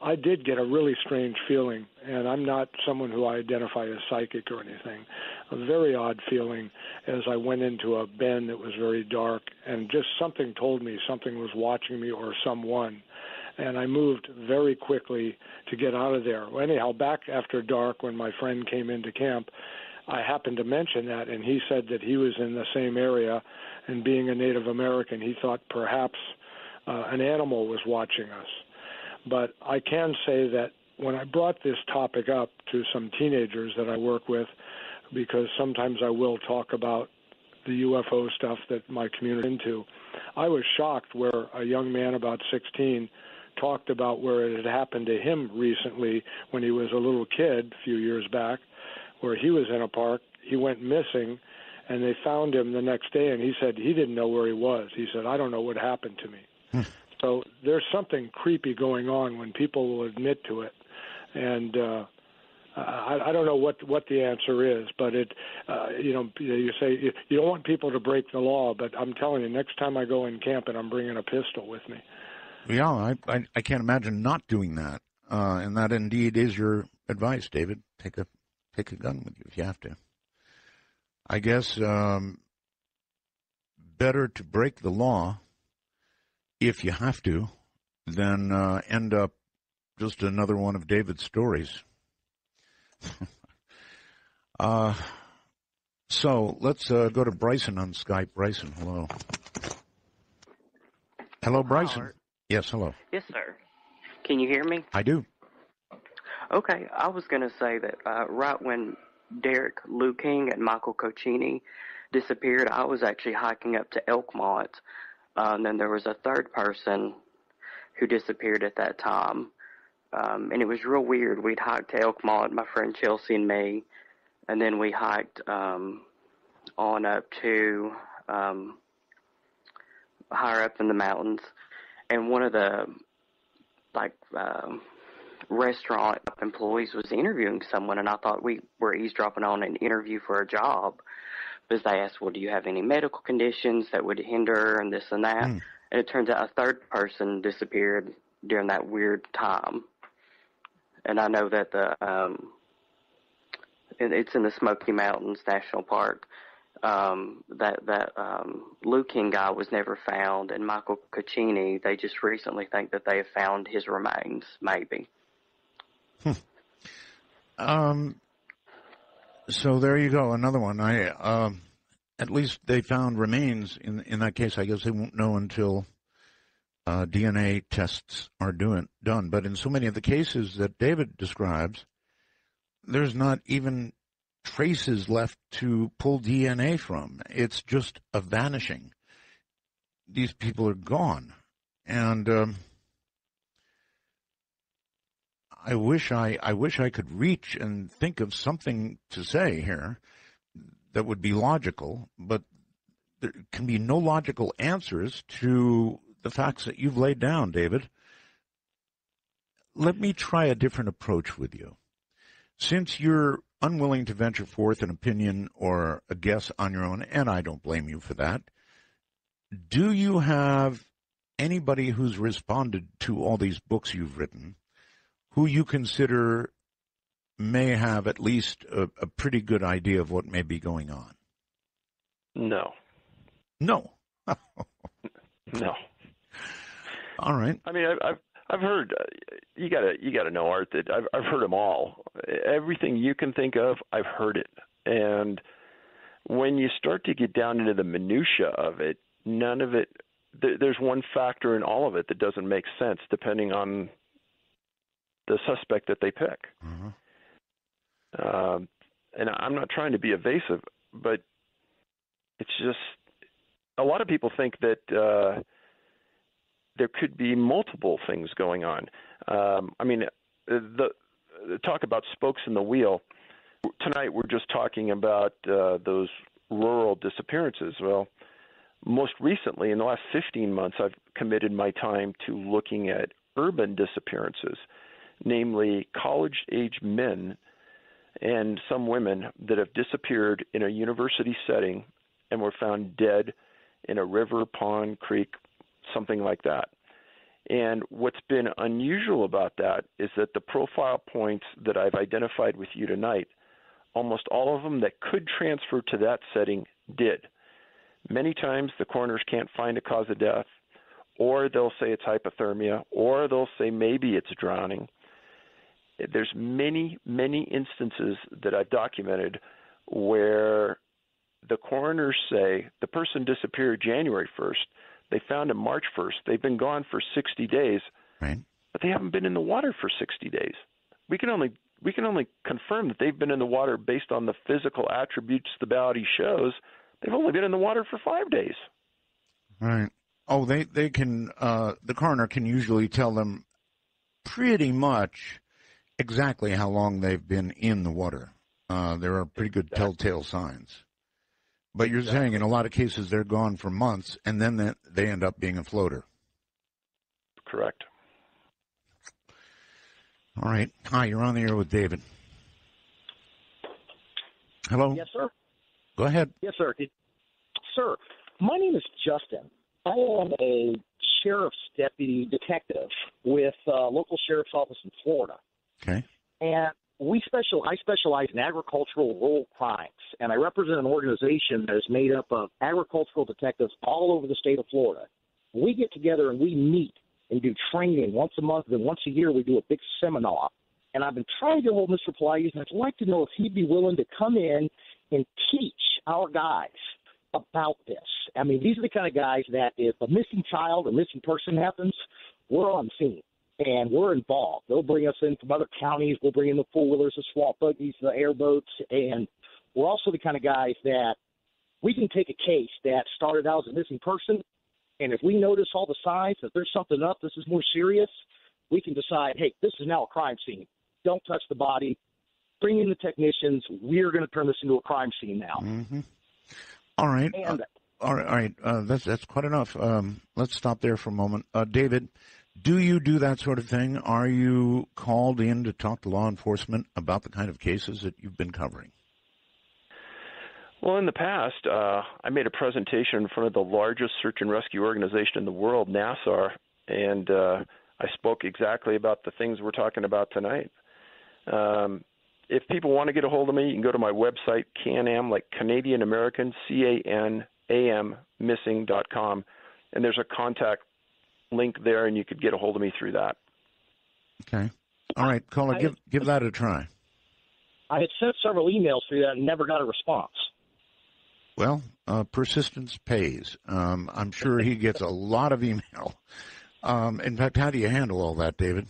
I did get a really strange feeling, and I'm not someone who I identify as psychic or anything. A very odd feeling as I went into a bend that was very dark, and just something told me something was watching me or someone. And I moved very quickly to get out of there. Well, anyhow, back after dark when my friend came into camp, I happened to mention that, and he said that he was in the same area, and being a Native American, he thought perhaps an animal was watching us. But I can say that when I brought this topic up to some teenagers that I work with, because sometimes I will talk about the UFO stuff that my community is into, I was shocked where a young man about 16 talked about where it had happened to him recently when he was a little kid a few years back, where he was in a park. He went missing, and they found him the next day, and he said he didn't know where he was. He said, I don't know what happened to me. So there's something creepy going on when people will admit to it. And I don't know what the answer is, but you say you don't want people to break the law, but I'm telling you, next time I go in camping, I'm bringing a pistol with me.
Yeah, I can't imagine not doing that. And that indeed is your advice, David. Take a gun with you if you have to. I guess better to break the law if you have to than end up just another one of David's stories. So let's go to Bryson on Skype. Bryson, hello. Hello, Bryson.
Hi, Art.
Yes, hello.
Yes, sir. Can you hear me?
I do.
Okay, I was going to say that right when Derek Lou King and Michael Cochini disappeared, I was actually hiking up to Elkmont. And then there was a third person who disappeared at that time. And it was real weird. We'd hiked to Elkmont, my friend Chelsea and me, and then we hiked on up to higher up in the mountains. And one of the restaurant employees was interviewing someone, and I thought we were eavesdropping on an interview for a job, because they asked, well, do you have any medical conditions that would hinder and this and that? And it turns out a third person disappeared during that weird time. And I know that it's in the Smoky Mountains National Park. That Lou King guy was never found, and Michael Cochini, they just recently think that they have found his remains, maybe.
So there you go, another one. At least they found remains. In that case, I guess they won't know until DNA tests are done. But in so many of the cases that David describes, there's not even traces left to pull DNA from. It's just a vanishing. These people are gone. And I wish I could reach and think of something to say here that would be logical, but there can be no logical answers to the facts that you've laid down, David. Let me try a different approach with you. Since you're unwilling to venture forth an opinion or a guess on your own, and I don't blame you for that, do you have anybody who's responded to all these books you've written who you consider may have at least a pretty good idea of what may be going on?
No.
No.
No.
All right.
I mean, I've heard. You gotta know, Art, that I've heard them all. Everything you can think of, I've heard it. And when you start to get down into the minutia of it, none of it. There's one factor in all of it that doesn't make sense, depending on the suspect that they pick.
Uh-huh.
And I'm not trying to be evasive, but it's just a lot of people think that there could be multiple things going on. I mean, the talk about spokes in the wheel. Tonight we're just talking about those rural disappearances. Well, most recently, in the last 15 months, I've committed my time to looking at urban disappearances, namely college-age men and some women that have disappeared in a university setting and were found dead in a river, pond, creek, something like that. And what's been unusual about that is that the profile points that I've identified with you tonight, almost all of them that could transfer to that setting did. Many times the coroners can't find a cause of death, or they'll say it's hypothermia, or they'll say maybe it's drowning. There's many, many instances that I've documented where the coroners say the person disappeared January 1st. They found him March 1st. They've been gone for 60 days,
right,
but they haven't been in the water for 60 days. We can only confirm that they've been in the water based on the physical attributes the body shows. They've only been in the water for 5 days.
Right. Oh, they can, the coroner can usually tell them pretty much exactly how long they've been in the water. There are pretty good telltale signs. But you're saying in a lot of cases they're gone for months, and then they end up being a floater.
Correct.
All right. Hi, you're on the air with David. Hello?
Yes, sir.
Go ahead.
Yes, sir. Sir, my name is Justin. I am a sheriff's deputy detective with local sheriff's office in Florida.
Okay.
And I specialize in agricultural rural crimes, and I represent an organization that is made up of agricultural detectives all over the state of Florida. We get together and we meet and do training once a month, and once a year we do a big seminar. And I've been trying to get hold of Mr. Paulides, and I'd like to know if he'd be willing to come in and teach our guys about this. I mean, these are the kind of guys that if a missing child or missing person happens, we're on scene. And we're involved. They'll bring us in from other counties. We'll bring in the four-wheelers, the swamp buggies, the airboats. And we're also the kind of guys that we can take a case that started out as a missing person, and if we notice all the signs that there's something up, this is more serious, we can decide, hey, this is now a crime scene. Don't touch the body. Bring in the technicians. We're going to turn this into a crime scene now.
Mm-hmm. All right.
And
all right. That's quite enough. Let's stop there for a moment. David, do you do that sort of thing? Are you called in to talk to law enforcement about the kind of cases that you've been covering?
Well, in the past, I made a presentation in front of the largest search and rescue organization in the world, NASA, and I spoke exactly about the things we're talking about tonight. If people want to get a hold of me, you can go to my website, CanAm, like Canadian American, CanAm, missing.com, and there's a contact link there, and you could get a hold of me through that.
Okay. All right, caller, give that a try.
I had sent several emails through that and never got a response.
Well, persistence pays. I'm sure he gets a lot of email. In fact, how do you handle all that, David?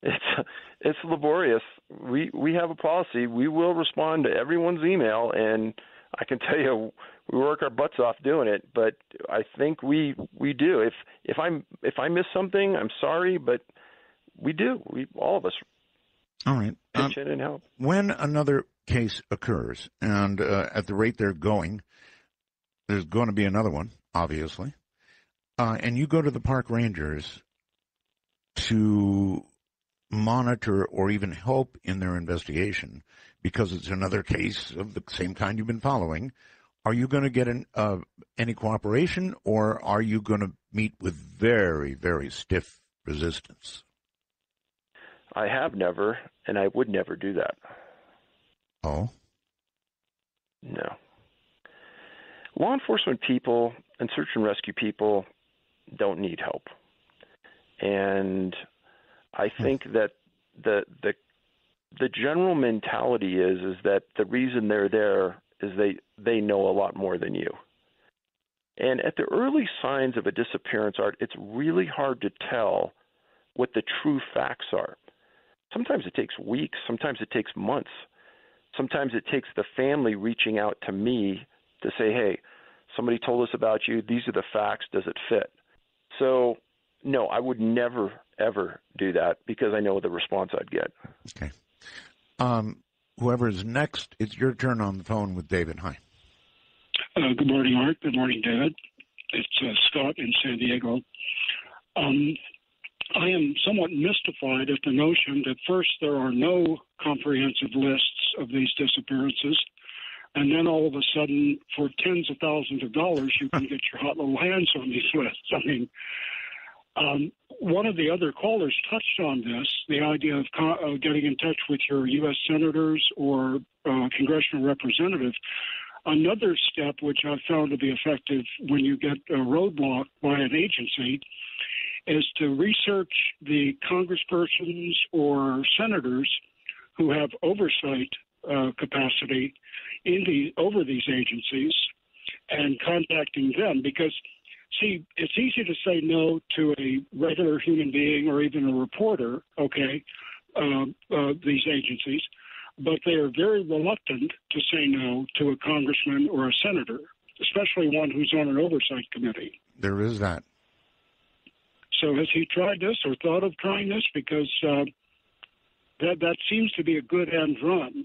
It's laborious. We have a policy. We will respond to everyone's email, and I can tell you we work our butts off doing it. But I think we do. If I miss something, I'm sorry, but we do. All of us.
All right.
Pitch in and help.
When another case occurs, and at the rate they're going, There's going to be another one, obviously. And you go to the park rangers to monitor or even help in their investigation because it's another case of the same kind you've been following. Are you going to get any cooperation, or are you going to meet with very, very stiff resistance?
I have never, and I would never do that.
Oh?
No. Law enforcement people and search and rescue people don't need help. And I think that the general mentality is that the reason they're there is they know a lot more than you. And at the early signs of a disappearance, Art, it's really hard to tell what the true facts are. Sometimes it takes weeks. Sometimes it takes months. Sometimes it takes the family reaching out to me to say, hey, somebody told us about you. These are the facts. Does it fit? So, no, I would never, ever do that because I know the response I'd get.
Okay. Whoever's next, it's your turn on the phone with David. Hi.
Good morning, Art. Good morning, David. It's Scott in San Diego. I am somewhat mystified at the notion that first there are no comprehensive lists of these disappearances, and then all of a sudden, for tens of thousands of dollars, you can get your hot little hands on these lists. I mean, one of the other callers touched on this, the idea of getting in touch with your U.S. senators or congressional representatives. Another step, which I've found to be effective when you get a roadblock by an agency, is to research the congresspersons or senators who have oversight capacity over these agencies and contacting them. Because, see, it's easy to say no to a regular human being or even a reporter, these agencies, but they are very reluctant to say no to a congressman or a senator, especially one who's on an oversight committee.
There is that.
So has he tried this or thought of trying this? Because that seems to be a good end run.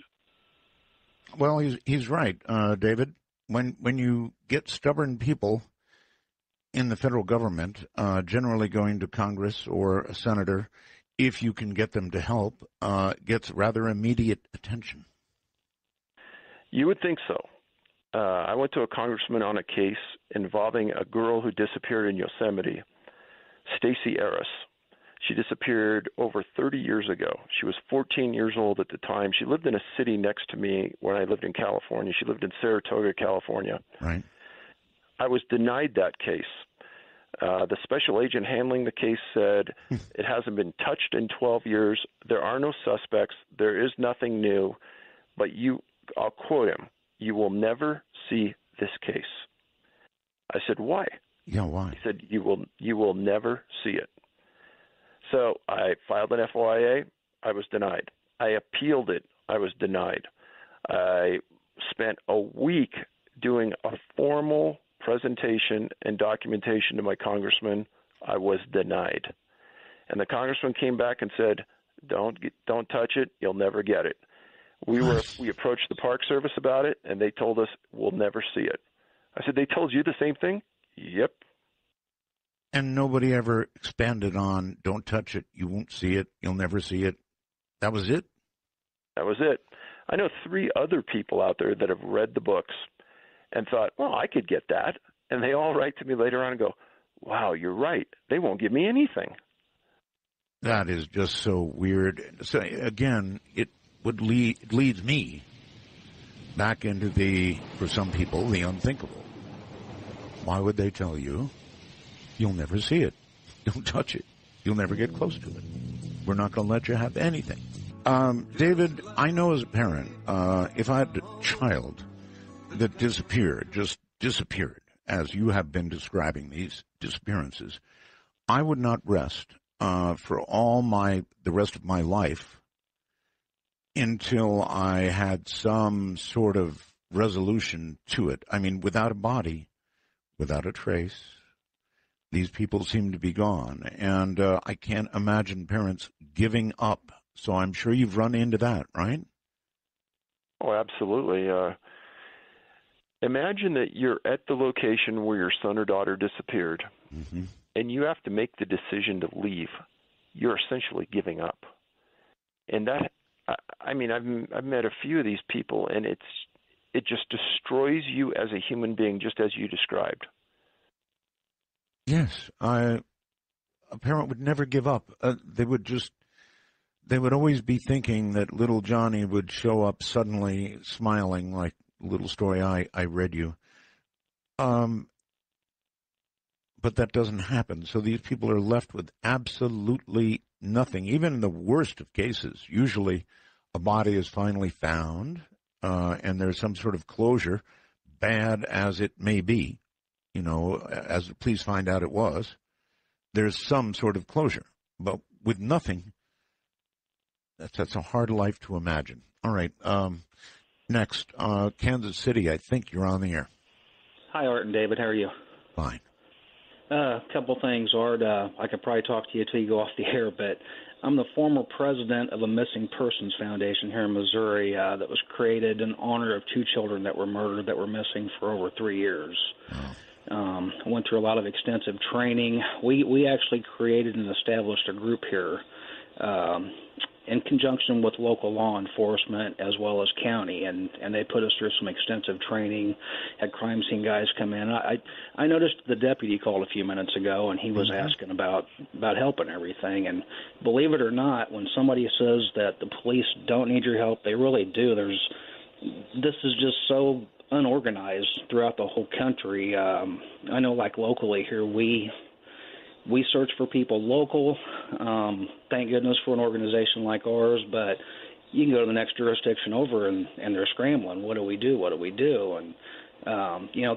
Well, he's right, David. When you get stubborn people in the federal government, generally going to Congress or a senator, if you can get them to help, gets rather immediate attention.
You would think so. I went to a congressman on a case involving a girl who disappeared in Yosemite, Stacey Harris. She disappeared over 30 years ago. She was 14 years old at the time. She lived in a city next to me when I lived in California. She lived in Saratoga, California.
Right.
I was denied that case. The special agent handling the case said it hasn't been touched in 12 years. There are no suspects. There is nothing new. But I'll quote him, "You will never see this case." I said, "Why?"
Yeah, why?
He said, you will never see it." So I filed an FOIA. I was denied. I appealed it. I was denied. I spent a week doing a formal presentation and documentation to my congressman. I was denied. And the congressman came back and said, don't touch it. You'll never get it. We approached the Park Service about it, and they told us we'll never see it. I said, they told you the same thing? Yep.
And nobody ever expanded on, don't touch it, you won't see it, you'll never see it. That was it?
That was it. I know 3 other people out there that have read the books and thought, well, I could get that. And they all write to me later on and go, wow, you're right. They won't give me anything.
That is just so weird. So again, it leads me back into for some people, the unthinkable. Why would they tell you, you'll never see it, don't touch it, you'll never get close to it, we're not going to let you have anything? David, I know as a parent, if I had a child that just disappeared, as you have been describing these disappearances, I would not rest for the rest of my life until I had some sort of resolution to it. I mean, without a body, without a trace, these people seem to be gone. And I can't imagine parents giving up. So I'm sure you've run into that, right?
Oh, absolutely. Imagine that you're at the location where your son or daughter disappeared, and you have to make the decision to leave. You're essentially giving up. And that, I mean, I've met a few of these people, and it just destroys you as a human being, just as you described.
Yes, a parent would never give up. They would always be thinking that little Johnny would show up suddenly smiling, like the little story I read you. But that doesn't happen. So these people are left with absolutely nothing. Even in the worst of cases, usually a body is finally found, and there's some sort of closure, bad as it may be. You know, as the police find out it was, there's some sort of closure. But with nothing, that's a hard life to imagine. All right. Next, Kansas City. I think you're on the air.
Hi, Art and David. How are you?
Fine.
A couple things, Art. I could probably talk to you until you go off the air, but I'm the former president of a missing persons foundation here in Missouri that was created in honor of two children that were murdered that were missing for over 3 years. Went through a lot of extensive training. We actually created and established a group here in conjunction with local law enforcement as well as county, and they put us through some extensive training, had crime scene guys come in. I noticed the deputy called a few minutes ago, and he was asking about help and everything, and believe it or not, when somebody says that the police don't need your help, they really do. This is just so unorganized throughout the whole country. I know, like locally here, we search for people local. Thank goodness for an organization like ours, but you can go to the next jurisdiction over and they're scrambling. What do we do? What do we do? And,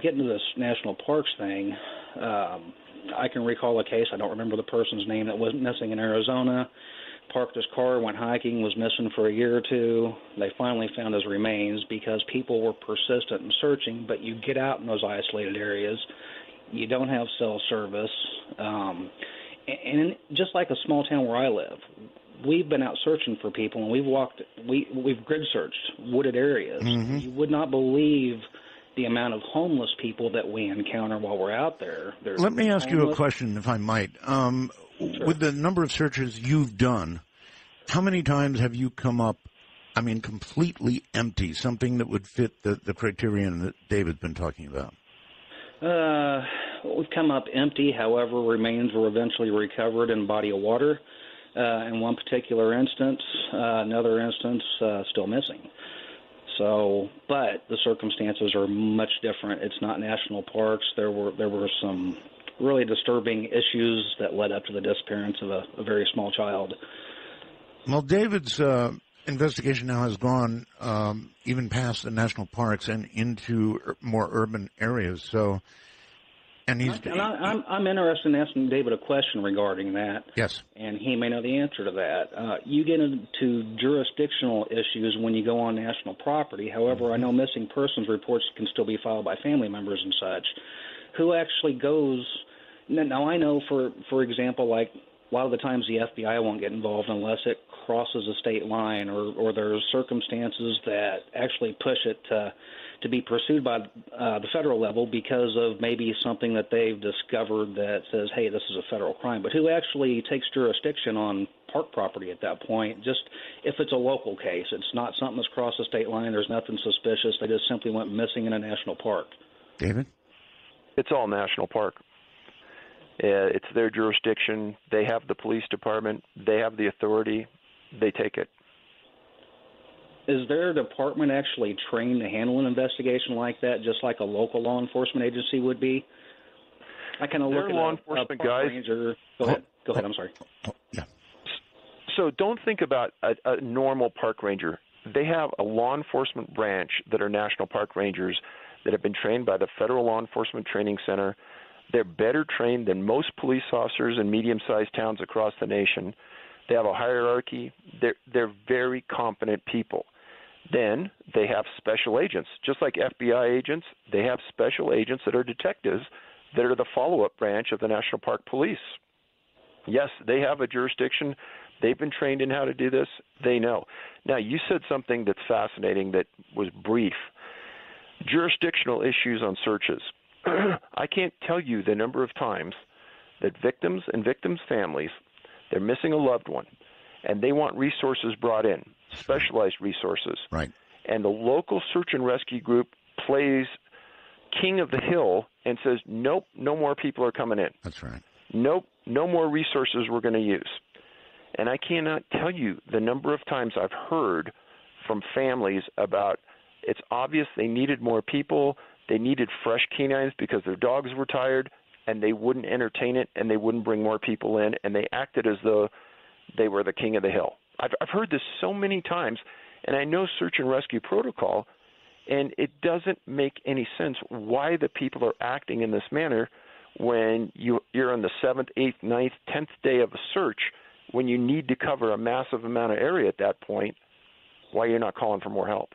getting to this national parks thing, I can recall a case. I don't remember the person's name that was missing in Arizona. Parked his car, went hiking, was missing for a year or two. They finally found his remains because people were persistent in searching, but you get out in those isolated areas, you don't have cell service, and just like a small town where I live, we've been out searching for people, and we've grid searched wooded areas. You would not believe the amount of homeless people that we encounter while we're out there.
Let me ask you a question, if I might.
Sure.
With the number of searches you've done, how many times have you come up, completely empty, something that would fit the criterion that David's been talking about?
We've come up empty. However, remains were eventually recovered in a body of water. In one particular instance, another instance still missing. So, but the circumstances are much different. It's not national parks. There were some really disturbing issues that led up to the disappearance of a very small child.
Well, David's investigation now has gone even past the national parks and into more urban areas. So, I'm
interested in asking David a question regarding that.
Yes.
And he may know the answer to that. You get into jurisdictional issues when you go on national property. However, I know missing persons reports can still be filed by family members and such. Who actually goes? Now, I know, for example, like a lot of the times the FBI won't get involved unless it crosses a state line or there's circumstances that actually push it to be pursued by the federal level because of maybe something that they've discovered that says, hey, this is a federal crime. But who actually takes jurisdiction on park property at that point? Just if it's a local case, it's not something that's crossed the state line, there's nothing suspicious, they just simply went missing in a national park.
David?
It's all national park. It's their jurisdiction. They have the police department. They have the authority. They take it.
Is their department actually trained to handle an investigation like that, just like a local law enforcement agency would be? I kind of look at
law enforcement guys.
Ranger. Go ahead. I'm sorry.
Yeah.
So don't think about a normal park ranger. They have a law enforcement branch that are national park rangers that have been trained by the Federal Law Enforcement Training Center. They're better trained than most police officers in medium-sized towns across the nation. They have a hierarchy. They're very competent people. Then they have special agents. Just like FBI agents, they have special agents that are detectives that are the follow-up branch of the National Park Police. Yes, they have a jurisdiction. They've been trained in how to do this. They know. Now, you said something that's fascinating that was brief. Jurisdictional issues on searches. I can't tell you the number of times that victims and victims' families, they're missing a loved one, and they want resources brought in, specialized resources.
Right.
And the local search and rescue group plays king of the hill and says, nope, no more people are coming in.
That's right.
Nope, no more resources we're going to use. And I cannot tell you the number of times I've heard from families about it's obvious they needed more people, they needed fresh canines because their dogs were tired, and they wouldn't entertain it, and they wouldn't bring more people in, and they acted as though they were the king of the hill. I've heard this so many times, and I know search and rescue protocol, and it doesn't make any sense why the people are acting in this manner when you're on the 7th, 8th, 9th, 10th day of a search, when you need to cover a massive amount of area at that point, why you're not calling for more help.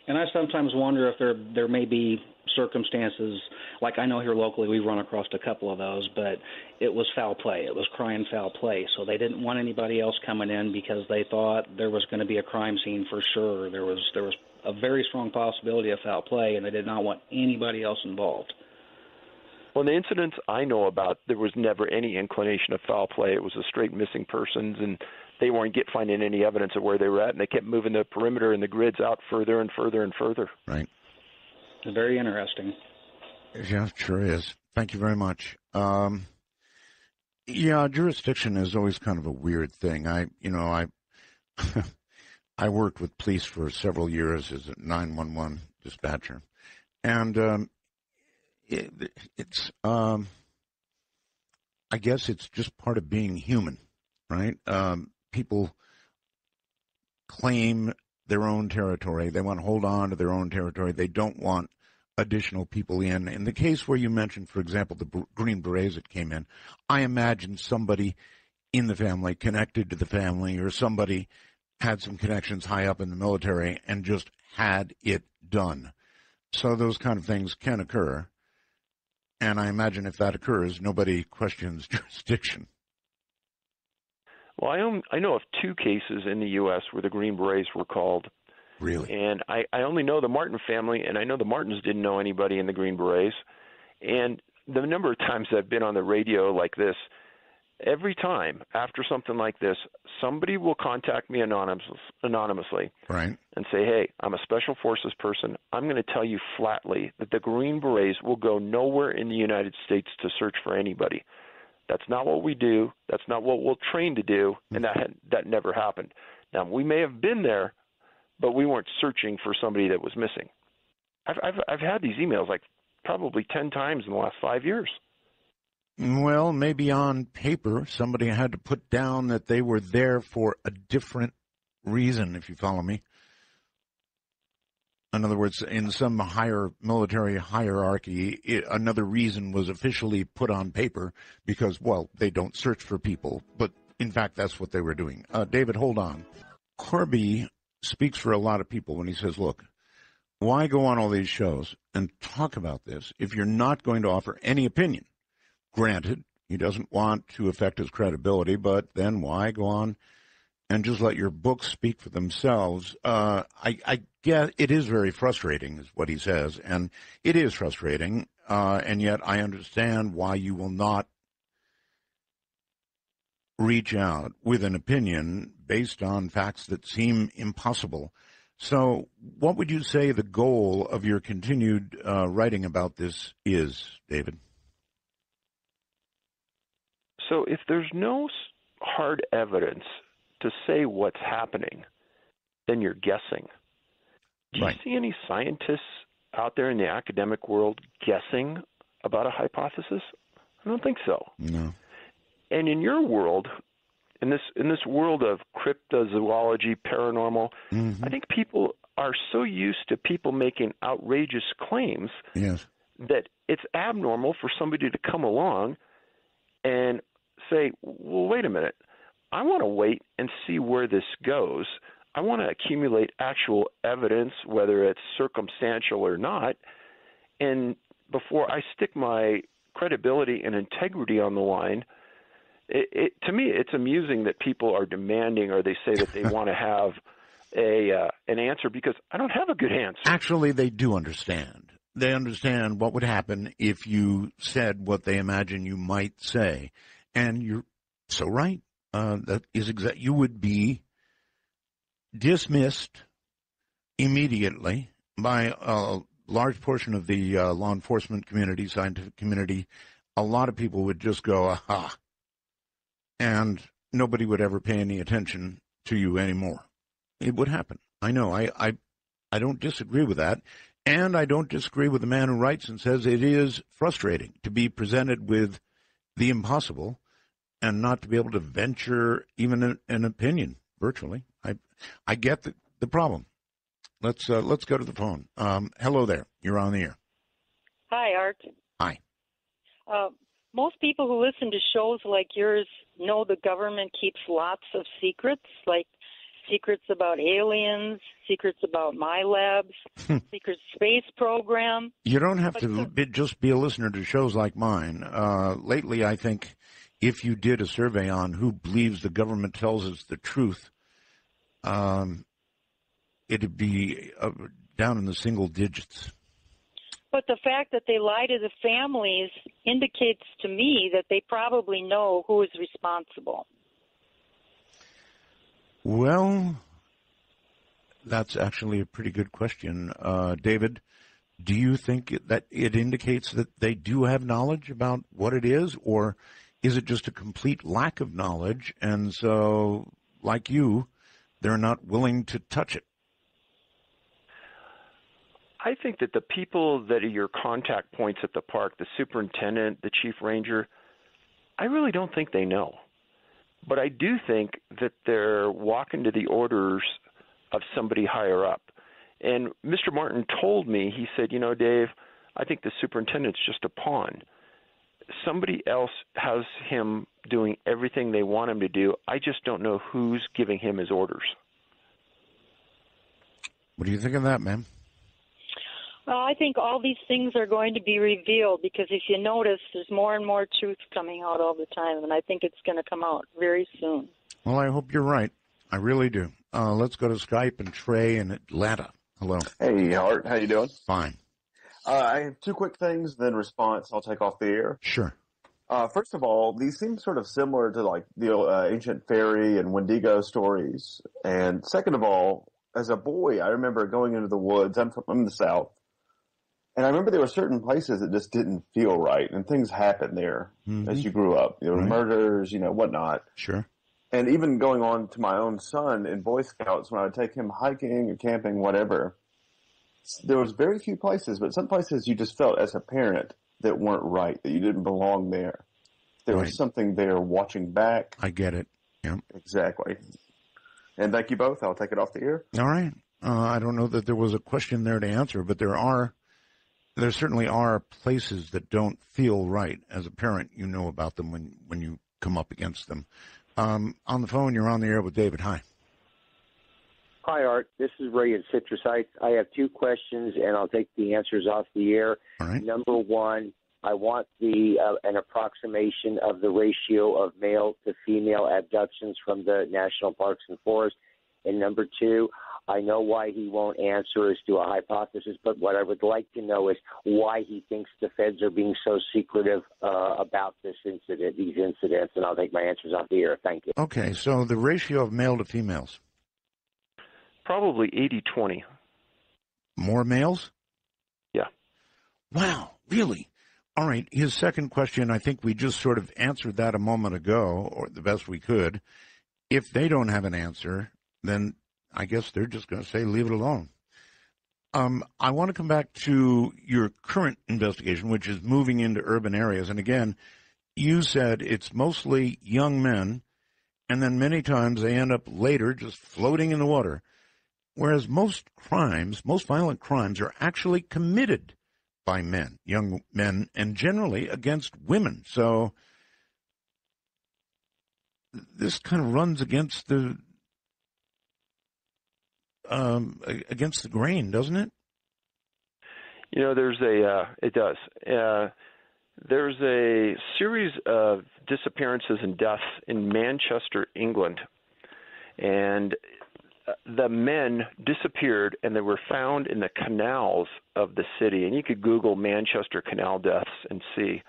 And I sometimes wonder if there may be circumstances, like I know here locally we run across a couple of those, but it was foul play. It was crime foul play. So they didn't want anybody else coming in because they thought there was going to be a crime scene for sure. There was a very strong possibility of foul play, and they did not want anybody else involved.
Well, in the incidents I know about, there was never any inclination of foul play. It was a straight missing persons, and they weren't finding any evidence of where they were at, and they kept moving the perimeter and the grids out further and further and further.
Right.
Very interesting.
Yeah, it sure is. Thank you very much. Yeah, jurisdiction is always kind of a weird thing. I I worked with police for several years as a 911 dispatcher, and it's I guess it's just part of being human, right? People claim their own territory. They want to hold on to their own territory. They don't want additional people in. In the case where you mentioned, for example, the Green Berets that came in, I imagine somebody in the family, connected to the family, or somebody had some connections high up in the military and just had it done. So those kind of things can occur. And I imagine if that occurs, nobody questions jurisdiction.
Well, I know of 2 cases in the U.S. where the Green Berets were called.
Really?
And I only know the Martin family, and I know the Martins didn't know anybody in the Green Berets. And the number of times I've been on the radio like this, every time after something like this, somebody will contact me anonymously
Right.
and say, hey, I'm a special forces person. I'm going to tell you flatly that the Green Berets will go nowhere in the United States to search for anybody. That's not what we do. That's not what we'll train to do, and that never happened. Now, we may have been there, but we weren't searching for somebody that was missing. I've had these emails like probably 10 times in the last 5 years.
Well, maybe on paper, somebody had to put down that they were there for a different reason, if you follow me. In other words, in some higher military hierarchy, another reason was officially put on paper because, well, they don't search for people. But, in fact, that's what they were doing. David, hold on. Corby speaks for a lot of people when he says, look, why go on all these shows and talk about this if you're not going to offer any opinion? Granted, he doesn't want to affect his credibility, but then why go on and just let your books speak for themselves? I get it is very frustrating, is what he says, and it is frustrating, and yet I understand why you will not reach out with an opinion based on facts that seem impossible. So what would you say the goal of your continued writing about this is, David?
So if there's no hard evidence to say what's happening, then you're guessing. Do you see any scientists out there in the academic world guessing about a hypothesis? I don't think so.
No.
And in your world, in this world of cryptozoology, paranormal, I think people are so used to people making outrageous claims that it's abnormal for somebody to come along and say, well, wait a minute. I want to wait and see where this goes. I want to accumulate actual evidence, whether it's circumstantial or not, and before I stick my credibility and integrity on the line. To me, it's amusing that people are demanding, or they say that they want to have an answer because I don't have a good answer.
Actually, they do understand. They understand what would happen if you said what they imagine you might say. And you're so right. That is exact. You would be dismissed immediately by a large portion of the law enforcement community, scientific community. A lot of people would just go, aha, and nobody would ever pay any attention to you anymore. It would happen. I know. I don't disagree with that. And I don't disagree with the man who writes and says it is frustrating to be presented with the impossible and not to be able to venture even an opinion virtually. I get the problem. Let's go to the phone. Hello there. You're on the air.
Hi, Art.
Hi.
Most people who listen to shows like yours know the government keeps lots of secrets, like secrets about aliens, secrets about my labs, secret space program.
You don't have to just be a listener to shows like mine. Lately, I think if you did a survey on who believes the government tells us the truth, it'd be down in the single digits.
But the fact that they lie to the families indicates to me that they probably know who is responsible.
Well, that's actually a pretty good question. David, do you think that it indicates that they do have knowledge about what it is, or is it just a complete lack of knowledge, and so, like you, they're not willing to touch it?
I think that the people that are your contact points at the park, the superintendent, the chief ranger, I really don't think they know. But I do think that they're walking to the orders of somebody higher up. And Mr. Martin told me, he said, you know, Dave, I think the superintendent's just a pawn. Somebody else has him doing everything they want him to do. I just don't know who's giving him his orders.
What do you think of that, ma'am?
Well, I think all these things are going to be revealed because if you notice, there's more and more truth coming out all the time, and I think it's going to come out very soon.
Well, I hope you're right. I really do. Let's go to Skype and Trey in Atlanta. Hello.
Hey, Art. How you doing?
Fine.
I have two quick things, then response. I'll take off the air.
Sure.
First of all, these seem sort of similar to like the ancient fairy and Wendigo stories. And second of all, as a boy, I remember going into the woods. I'm in the South. And I remember there were certain places that just didn't feel right, and things happened there as you grew up. Right. Murders, whatnot.
Sure.
And even going on to my own son in Boy Scouts, when I would take him hiking or camping, whatever, there was very few places, but some places you just felt as a parent that weren't right, that you didn't belong there. There was something there watching back.
I get it. Yeah.
Exactly. And thank you both. I'll take it off the air.
All right. I don't know that there was a question there to answer, but there certainly are places that don't feel right. As a parent, you know about them when you come up against them. On the phone, you're on the air with David. Hi.
Hi, Art. This is Ray at Citrus Heights. I have two questions, and I'll take the answers off the air.
All right.
Number one, I want an approximation of the ratio of male to female abductions from the National Parks and Forests. And number two, I know why he won't answer as to a hypothesis, but what I would like to know is why he thinks the feds are being so secretive about these incidents, and I'll take my answers off the air. Thank you.
Okay, so the ratio of male to females?
Probably 80-20.
More males?
Yeah.
Wow, really? All right, his second question, I think we just sort of answered that a moment ago, or the best we could. If they don't have an answer, then I guess they're just going to say, leave it alone. I want to come back to your current investigation, which is moving into urban areas. And again, you said it's mostly young men, and then many times they end up later just floating in the water. Whereas most violent crimes are actually committed by men, young men, and generally against women. So this kind of runs against the grain, doesn't it?
It does. There's a series of disappearances and deaths in Manchester, England, and the men disappeared, and they were found in the canals of the city. And you could Google Manchester canal deaths and see.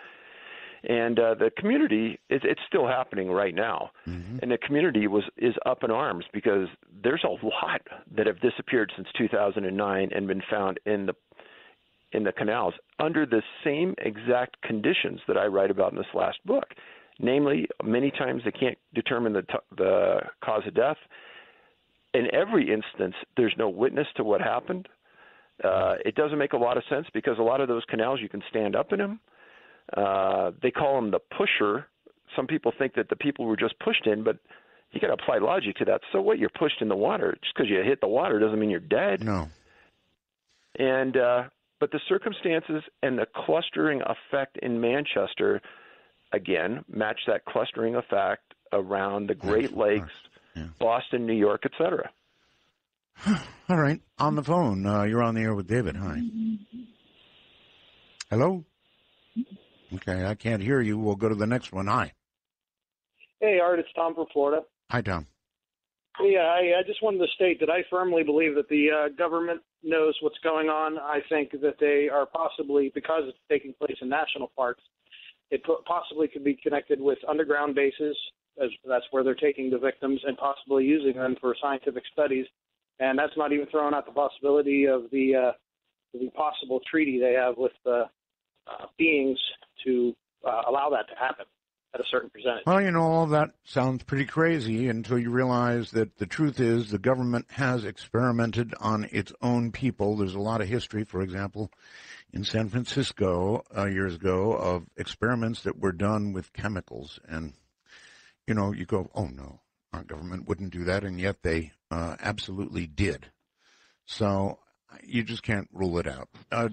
And the community, it's still happening right now. Mm-hmm. And the community is up in arms because there's a lot that have disappeared since 2009 and been found in the canals under the same exact conditions that I write about in this last book. Namely, many times they can't determine the cause of death. In every instance, there's no witness to what happened. It doesn't make a lot of sense because a lot of those canals, you can stand up in them. They call them the pusher. Some people think that the people were just pushed in, but you got to apply logic to that. So what? You're pushed in the water. Just because you hit the water doesn't mean you're dead.
No.
And but the circumstances and the clustering effect in Manchester, again, match that clustering effect around the Great Lakes, Boston, New York, etc.
All right. On the phone, you're on the air with David. Hi. Hello? Okay, I can't hear you. We'll go to the next one. Hi.
Hey, Art, it's Tom from Florida.
Hi, Tom.
Yeah, I just wanted to state that I firmly believe that the government knows what's going on. I think that they are possibly, because it's taking place in national parks, it possibly could be connected with underground bases, as that's where they're taking the victims, and possibly using them for scientific studies. And that's not even throwing out the possibility of the possible treaty they have with beings to allow that to happen at a certain percentage.
Well, you know, all that sounds pretty crazy until you realize that the truth is the government has experimented on its own people. There's a lot of history, for example, in San Francisco years ago of experiments that were done with chemicals. And, you know, you go, oh, no, our government wouldn't do that, and yet they absolutely did. So you just can't rule it out.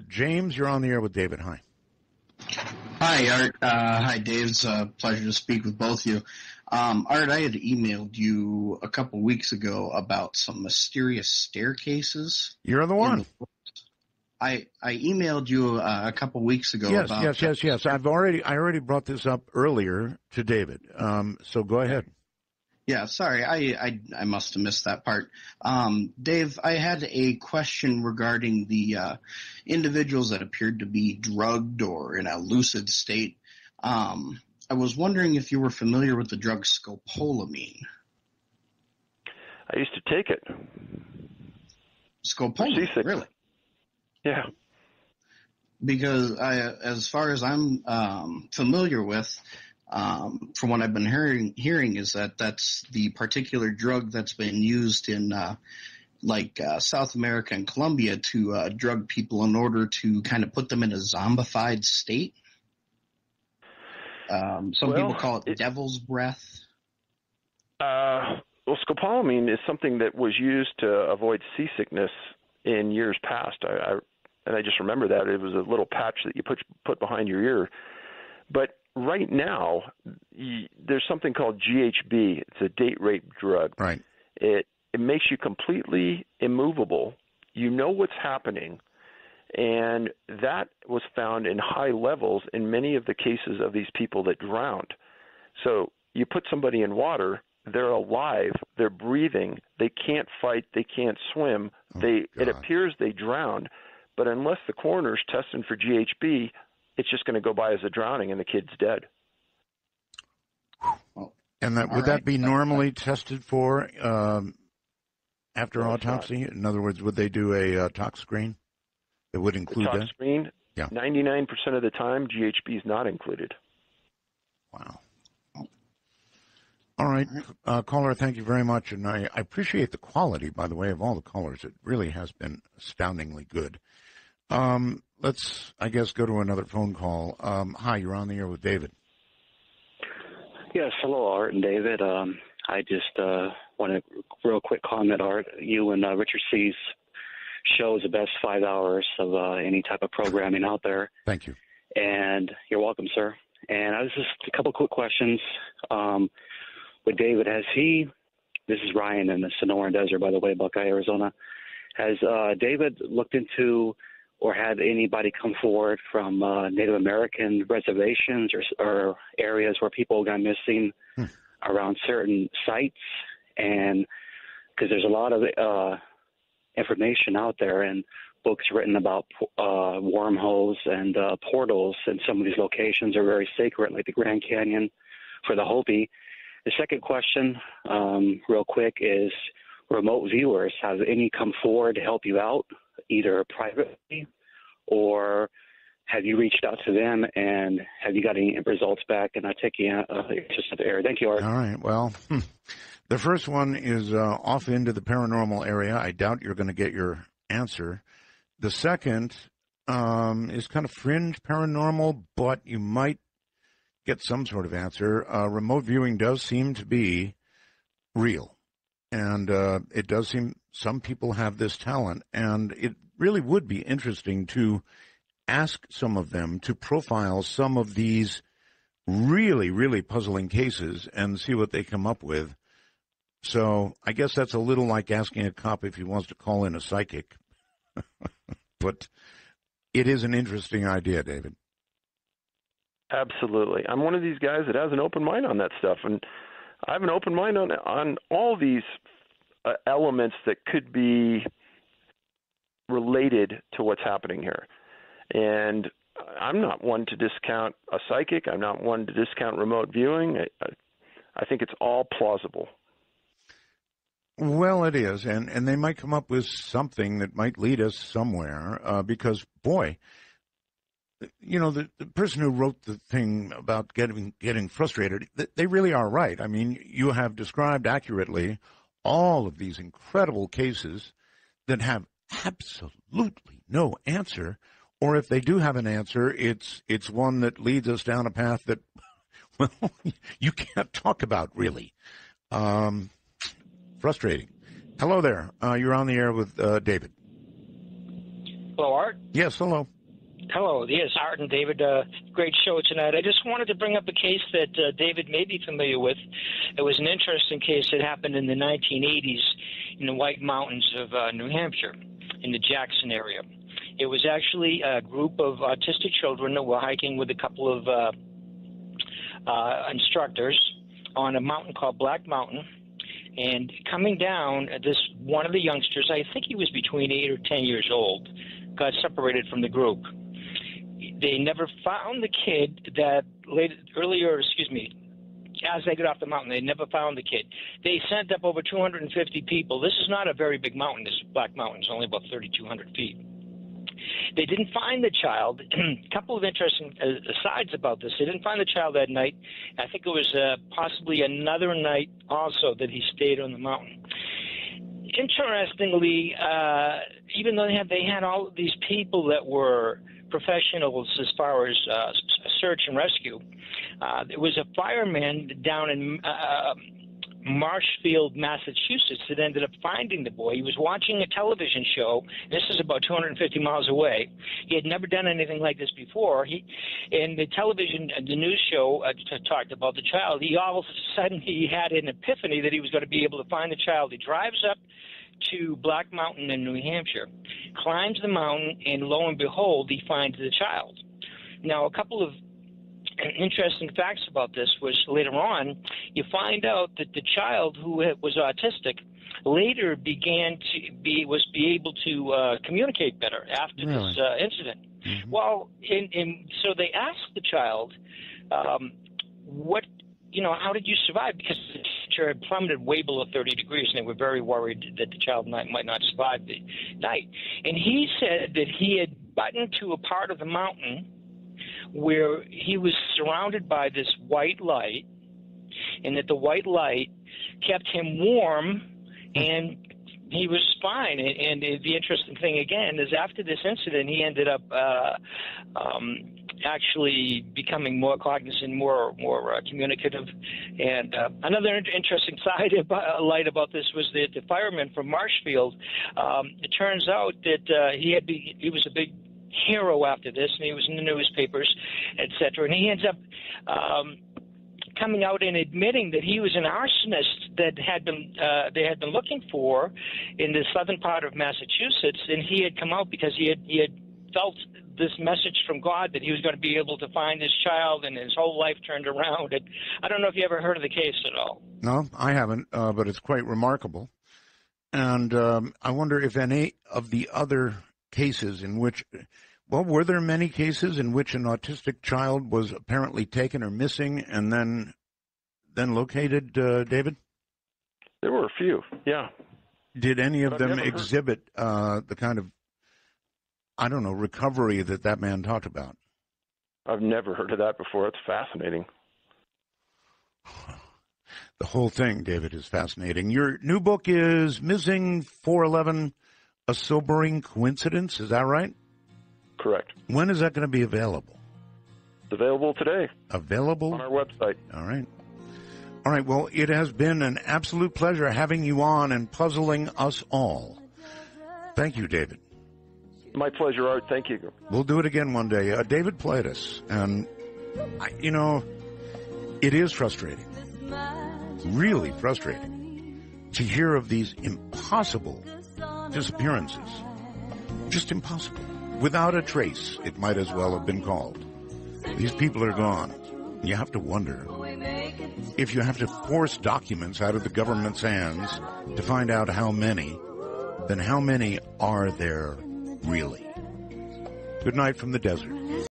James, you're on the air with David. Hi.
Hi, Art. Hi, Dave. It's a pleasure to speak with both of you. Art, I had emailed you a couple weeks ago about some mysterious staircases.
You're the one.
I emailed you a couple weeks ago about...
Yes. I already brought this up earlier to David. So go ahead.
Yeah, sorry, I must have missed that part. Dave, I had a question regarding the individuals that appeared to be drugged or in a lucid state. I was wondering if you were familiar with the drug scopolamine.
I used to take it.
Scopolamine, really?
Yeah.
Because as far as I'm familiar with, from what I've been hearing is that that's the particular drug that's been used in South America and Colombia to drug people in order to kind of put them in a zombified state. Some people call it devil's breath.
Well, scopolamine is something that was used to avoid seasickness in years past. I just remember that. It was a little patch that you put behind your ear. But right now, there's something called GHB. It's a date rape drug.
Right.
It makes you completely immovable. You know what's happening. And that was found in high levels in many of the cases of these people that drowned. So you put somebody in water, they're alive, they're breathing, they can't fight, they can't swim. It appears they drowned. But unless the coroner's testing for GHB, it's just going to go by as a drowning and the kid's dead.
And would that be normally tested for after autopsy? In other words, would they do a tox screen that would include
the
that?
Screen,
yeah.
99% of the time, GHB is not included.
Wow. All right. Caller, thank you very much. And I appreciate the quality, by the way, of all the callers. It really has been astoundingly good. Let's, I guess, go to another phone call. Hi, you're on the air with David.
Yes, hello, Art and David. I just want a real quick comment, Art. You and Richard C's show is the best 5 hours of any type of programming out there.
Thank you.
And you're welcome, sir. And I was just a couple quick questions. With David, this is Ryan in the Sonoran Desert, by the way, Buckeye, Arizona. Has David looked into or had anybody come forward from Native American reservations or areas where people got missing around certain sites? And because there's a lot of information out there and books written about wormholes and portals, and some of these locations are very sacred, like the Grand Canyon for the Hopi. The second question, real quick, is remote viewers. Have any come forward to help you out, either privately, or have you reached out to them, and have you got any results back? And I take you just at the air. Thank you, Art.
All right. Well, the first one is off into the paranormal area. I doubt you're going to get your answer. The second is kind of fringe paranormal, but you might get some sort of answer. Remote viewing does seem to be real. And it does seem some people have this talent, and it really would be interesting to ask some of them to profile some of these really, really puzzling cases and see what they come up with. So I guess that's a little like asking a cop if he wants to call in a psychic. But it is an interesting idea, David.
Absolutely. I'm one of these guys that has an open mind on that stuff, and I have an open mind on all these elements that could be related to what's happening here. And I'm not one to discount a psychic. I'm not one to discount remote viewing. I think it's all plausible.
Well, it is, and they might come up with something that might lead us somewhere, because, boy, you know, the person who wrote the thing about getting frustrated, they really are right. I mean, you have described accurately all of these incredible cases that have absolutely no answer, or if they do have an answer, it's one that leads us down a path that, well, you can't talk about, really. Frustrating. Hello there. You're on the air with David.
Hello, Art.
Yes, hello.
Hello. Yes, Art and David. Great show tonight. I just wanted to bring up a case that David may be familiar with. It was an interesting case that happened in the 1980s in the White Mountains of New Hampshire, in the Jackson area. It was actually a group of autistic children that were hiking with a couple of instructors on a mountain called Black Mountain. And coming down, one of the youngsters, I think he was between 8 or 10 years old, got separated from the group. They never found the kid as they got off the mountain, they never found the kid. They sent up over 250 people. This is not a very big mountain. This Black Mountain is only about 3,200 feet. They didn't find the child. A couple of interesting asides about this. They didn't find the child that night. I think it was possibly another night also that he stayed on the mountain. Interestingly, even though they had all of these people that were professionals as far as search and rescue, there was a fireman down in Marshfield, Massachusetts, that ended up finding the boy. He was watching a television show. This is about 250 miles away. He had never done anything like this before. In the news show talked about the child. All of a sudden, he had an epiphany that he was going to be able to find the child. He drives up to Black Mountain in New Hampshire, climbs the mountain, and lo and behold, he finds the child. Now, a couple of interesting facts about this was later on, you find out that the child who was autistic later began to be able to communicate better after this incident. Mm-hmm. Well, so they asked the child, how did you survive? Because the temperature had plummeted way below 30 degrees, and they were very worried that the child might not survive the night. And he said that he had gotten to a part of the mountain where he was surrounded by this white light, and that the white light kept him warm, and he was fine. And the interesting thing, again, is after this incident, he ended up actually becoming more cognizant, more communicative. And another interesting light about this was that the fireman from Marshfield, it turns out that he was a big hero after this, and he was in the newspapers, etc. And he ends up coming out and admitting that he was an arsonist that they had been looking for in the southern part of Massachusetts, and he had come out because he had felt this message from God that he was going to be able to find his child, and his whole life turned around. And I don't know if you ever heard of the case at all.
No, I haven't, but it's quite remarkable. And I wonder if any of the other cases in which, well, were there many cases in which an autistic child was apparently taken or missing and then located, David?
There were a few, yeah.
Did any of them exhibit the kind of, I don't know, recovery that man talked about?
I've never heard of that before. It's fascinating.
The whole thing, David, is fascinating. Your new book is Missing 411, A Sobering Coincidence. Is that right?
Correct.
When is that going to be available?
It's available today.
Available?
On our website.
All right. All right. Well, it has been an absolute pleasure having you on and puzzling us all. Thank you, David.
My pleasure, Art. Thank you.
We'll do it again one day. David Paulides. And, it is frustrating. Really frustrating to hear of these impossible disappearances. Just impossible. Without a trace, it might as well have been called. These people are gone. You have to wonder if you have to force documents out of the government's hands to find out how many, then how many are there really? Good night from the desert.